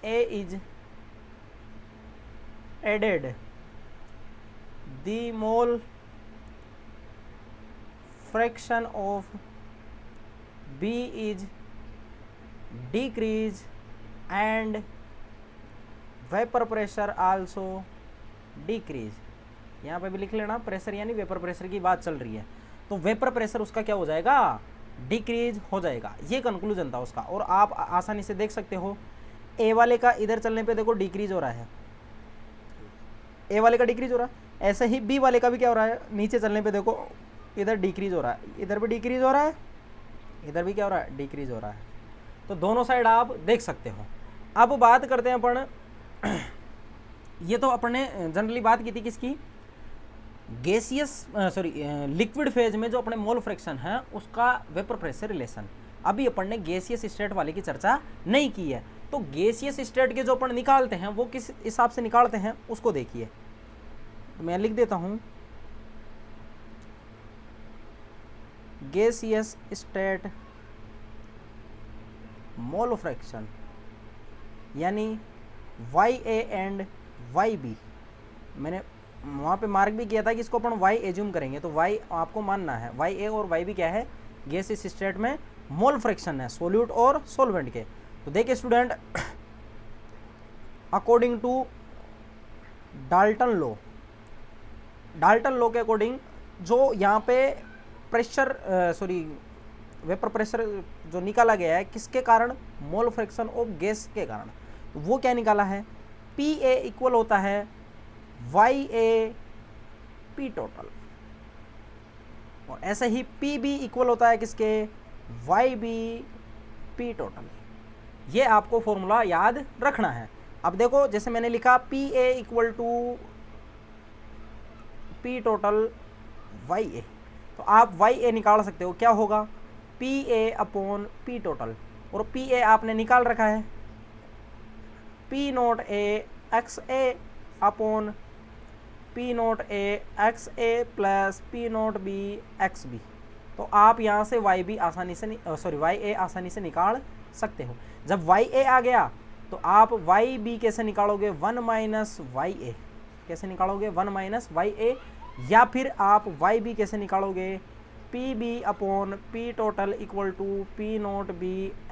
S1: A is added, the mole fraction of B is decrease and vapor pressure also decrease। यहाँ पे भी लिख लेना, प्रेशर यानी वेपर प्रेशर की बात चल रही है, तो वेपर प्रेशर उसका क्या हो जाएगा, डिक्रीज हो जाएगा। ये कंक्लूजन था उसका, और आप आसानी से देख सकते हो ए वाले का इधर चलने पे देखो डिक्रीज हो रहा है, ए वाले का डिक्रीज हो रहा है, ऐसे ही बी वाले का भी क्या हो रहा है, नीचे चलने पे देखो इधर डिक्रीज हो रहा है, इधर भी डिक्रीज हो रहा है, इधर भी क्या हो रहा है, डिक्रीज हो रहा है। तो दोनों साइड आप देख सकते हो। अब बात करते हैं अपन, ये तो अपन ने जनरली बात की थी किसकी, गैसियस सॉरी लिक्विड फेज में जो अपने मोल फ्रैक्शन है उसका वेपर प्रेशर रिलेशन। अभी अपन ने गैसियस स्टेट वाले की चर्चा नहीं की है, तो गैसियस स्टेट के जो अपन निकालते हैं वो किस हिसाब से निकालते हैं उसको देखिए। तो मैं लिख देता हूँ, गैसियस स्टेट मोल फ्रैक्शन यानी YA एंड YB, मैंने वहाँ पे मार्क भी किया था कि इसको अपन Y एज्यूम करेंगे, तो Y आपको मानना है, YA और YB क्या है, गैसियस स्टेट में मोल फ्रैक्शन है सोल्यूट और सोलवेंट के। तो देखिए student, according to Dalton law के अकॉर्डिंग जो यहाँ पे प्रेशर वेपर प्रेशर जो निकाला गया है किसके कारण, मोल फ्रैक्शन ऑफ गैस के कारण, तो वो क्या निकाला है, PA इक्वल होता है YA P टोटल, और ऐसे ही PB इक्वल होता है किसके, YB P टोटल। ये आपको फॉर्मूला याद रखना है। अब देखो जैसे मैंने लिखा PA equal to P total YA, तो आप YA निकाल सकते हो, क्या होगा, PA अपॉन P टोटल, और PA आपने निकाल रखा है P naught A XA upon P naught A XA plus P naught B XB। तो आप यहाँ से YB आसानी से YA आसानी से निकाल सकते हो। जब YA आ गया तो आप YB कैसे निकालोगे, 1 माइनस YA कैसे निकालोगे, 1 माइनस YA, या फिर आप YB कैसे निकालोगे, PB upon P total equal to P naught B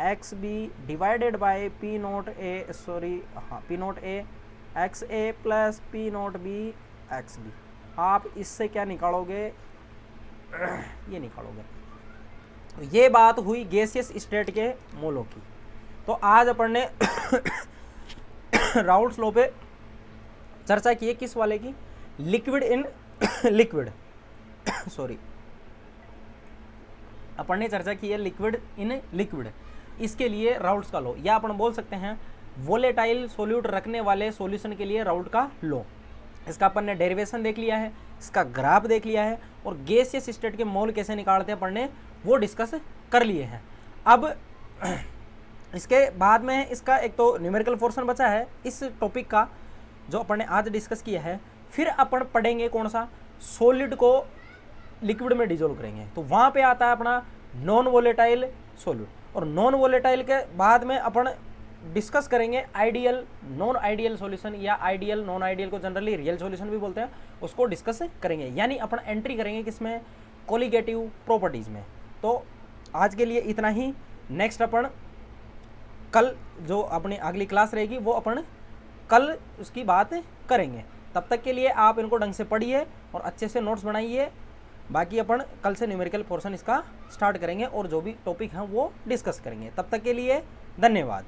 S1: XB divided by P naught A XA plus P naught B XB। आप इससे क्या निकालोगे, ये निकालोगे। तो ये बात हुई गैसियस स्टेट के मोलों की। तो आज अपन ने राउल्ट्स लॉ पे चर्चा की है, किस वाले की, लिक्विड इन लिक्विड अपन ने चर्चा की है लिक्विड इन लिक्विड। इसके लिए राउल्ट्स का लॉ, या अपन बोल सकते हैं वोलेटाइल सोल्यूट रखने वाले सॉल्यूशन के लिए राउल्ट का लॉ। इसका अपन ने डेरिवेशन देख लिया है, इसका ग्राफ देख लिया है, और गैसियस स्टेट के मोल कैसे निकालते हैं अपन ने वो डिस्कस कर लिए हैं। अब इसके बाद में इसका एक तो न्यूमेरिकल पोर्शन बचा है इस टॉपिक का जो अपन ने आज डिस्कस किया है। फिर अपन पढ़ेंगे कौन सा, सॉलिड को लिक्विड में डिजोल्व करेंगे, तो वहाँ पे आता है अपना नॉन वोलेटाइल सॉलिड। और नॉन वोलेटाइल के बाद में अपन डिस्कस करेंगे आइडियल नॉन आइडियल सॉल्यूशन, या आइडियल नॉन आइडियल को जनरली रियल सॉल्यूशन भी बोलते हैं, उसको डिस्कस करेंगे। यानी अपन एंट्री करेंगे किसमें, कोलिगेटिव प्रॉपर्टीज़ में। तो आज के लिए इतना ही। नेक्स्ट अपन कल जो अपनी अगली क्लास रहेगी वो अपन कल उसकी बात करेंगे। तब तक के लिए आप इनको ढंग से पढ़िए और अच्छे से नोट्स बनाइए। बाकी अपन कल से न्यूमेरिकल पोर्शन इसका स्टार्ट करेंगे और जो भी टॉपिक हैं वो डिस्कस करेंगे। तब तक के लिए धन्यवाद।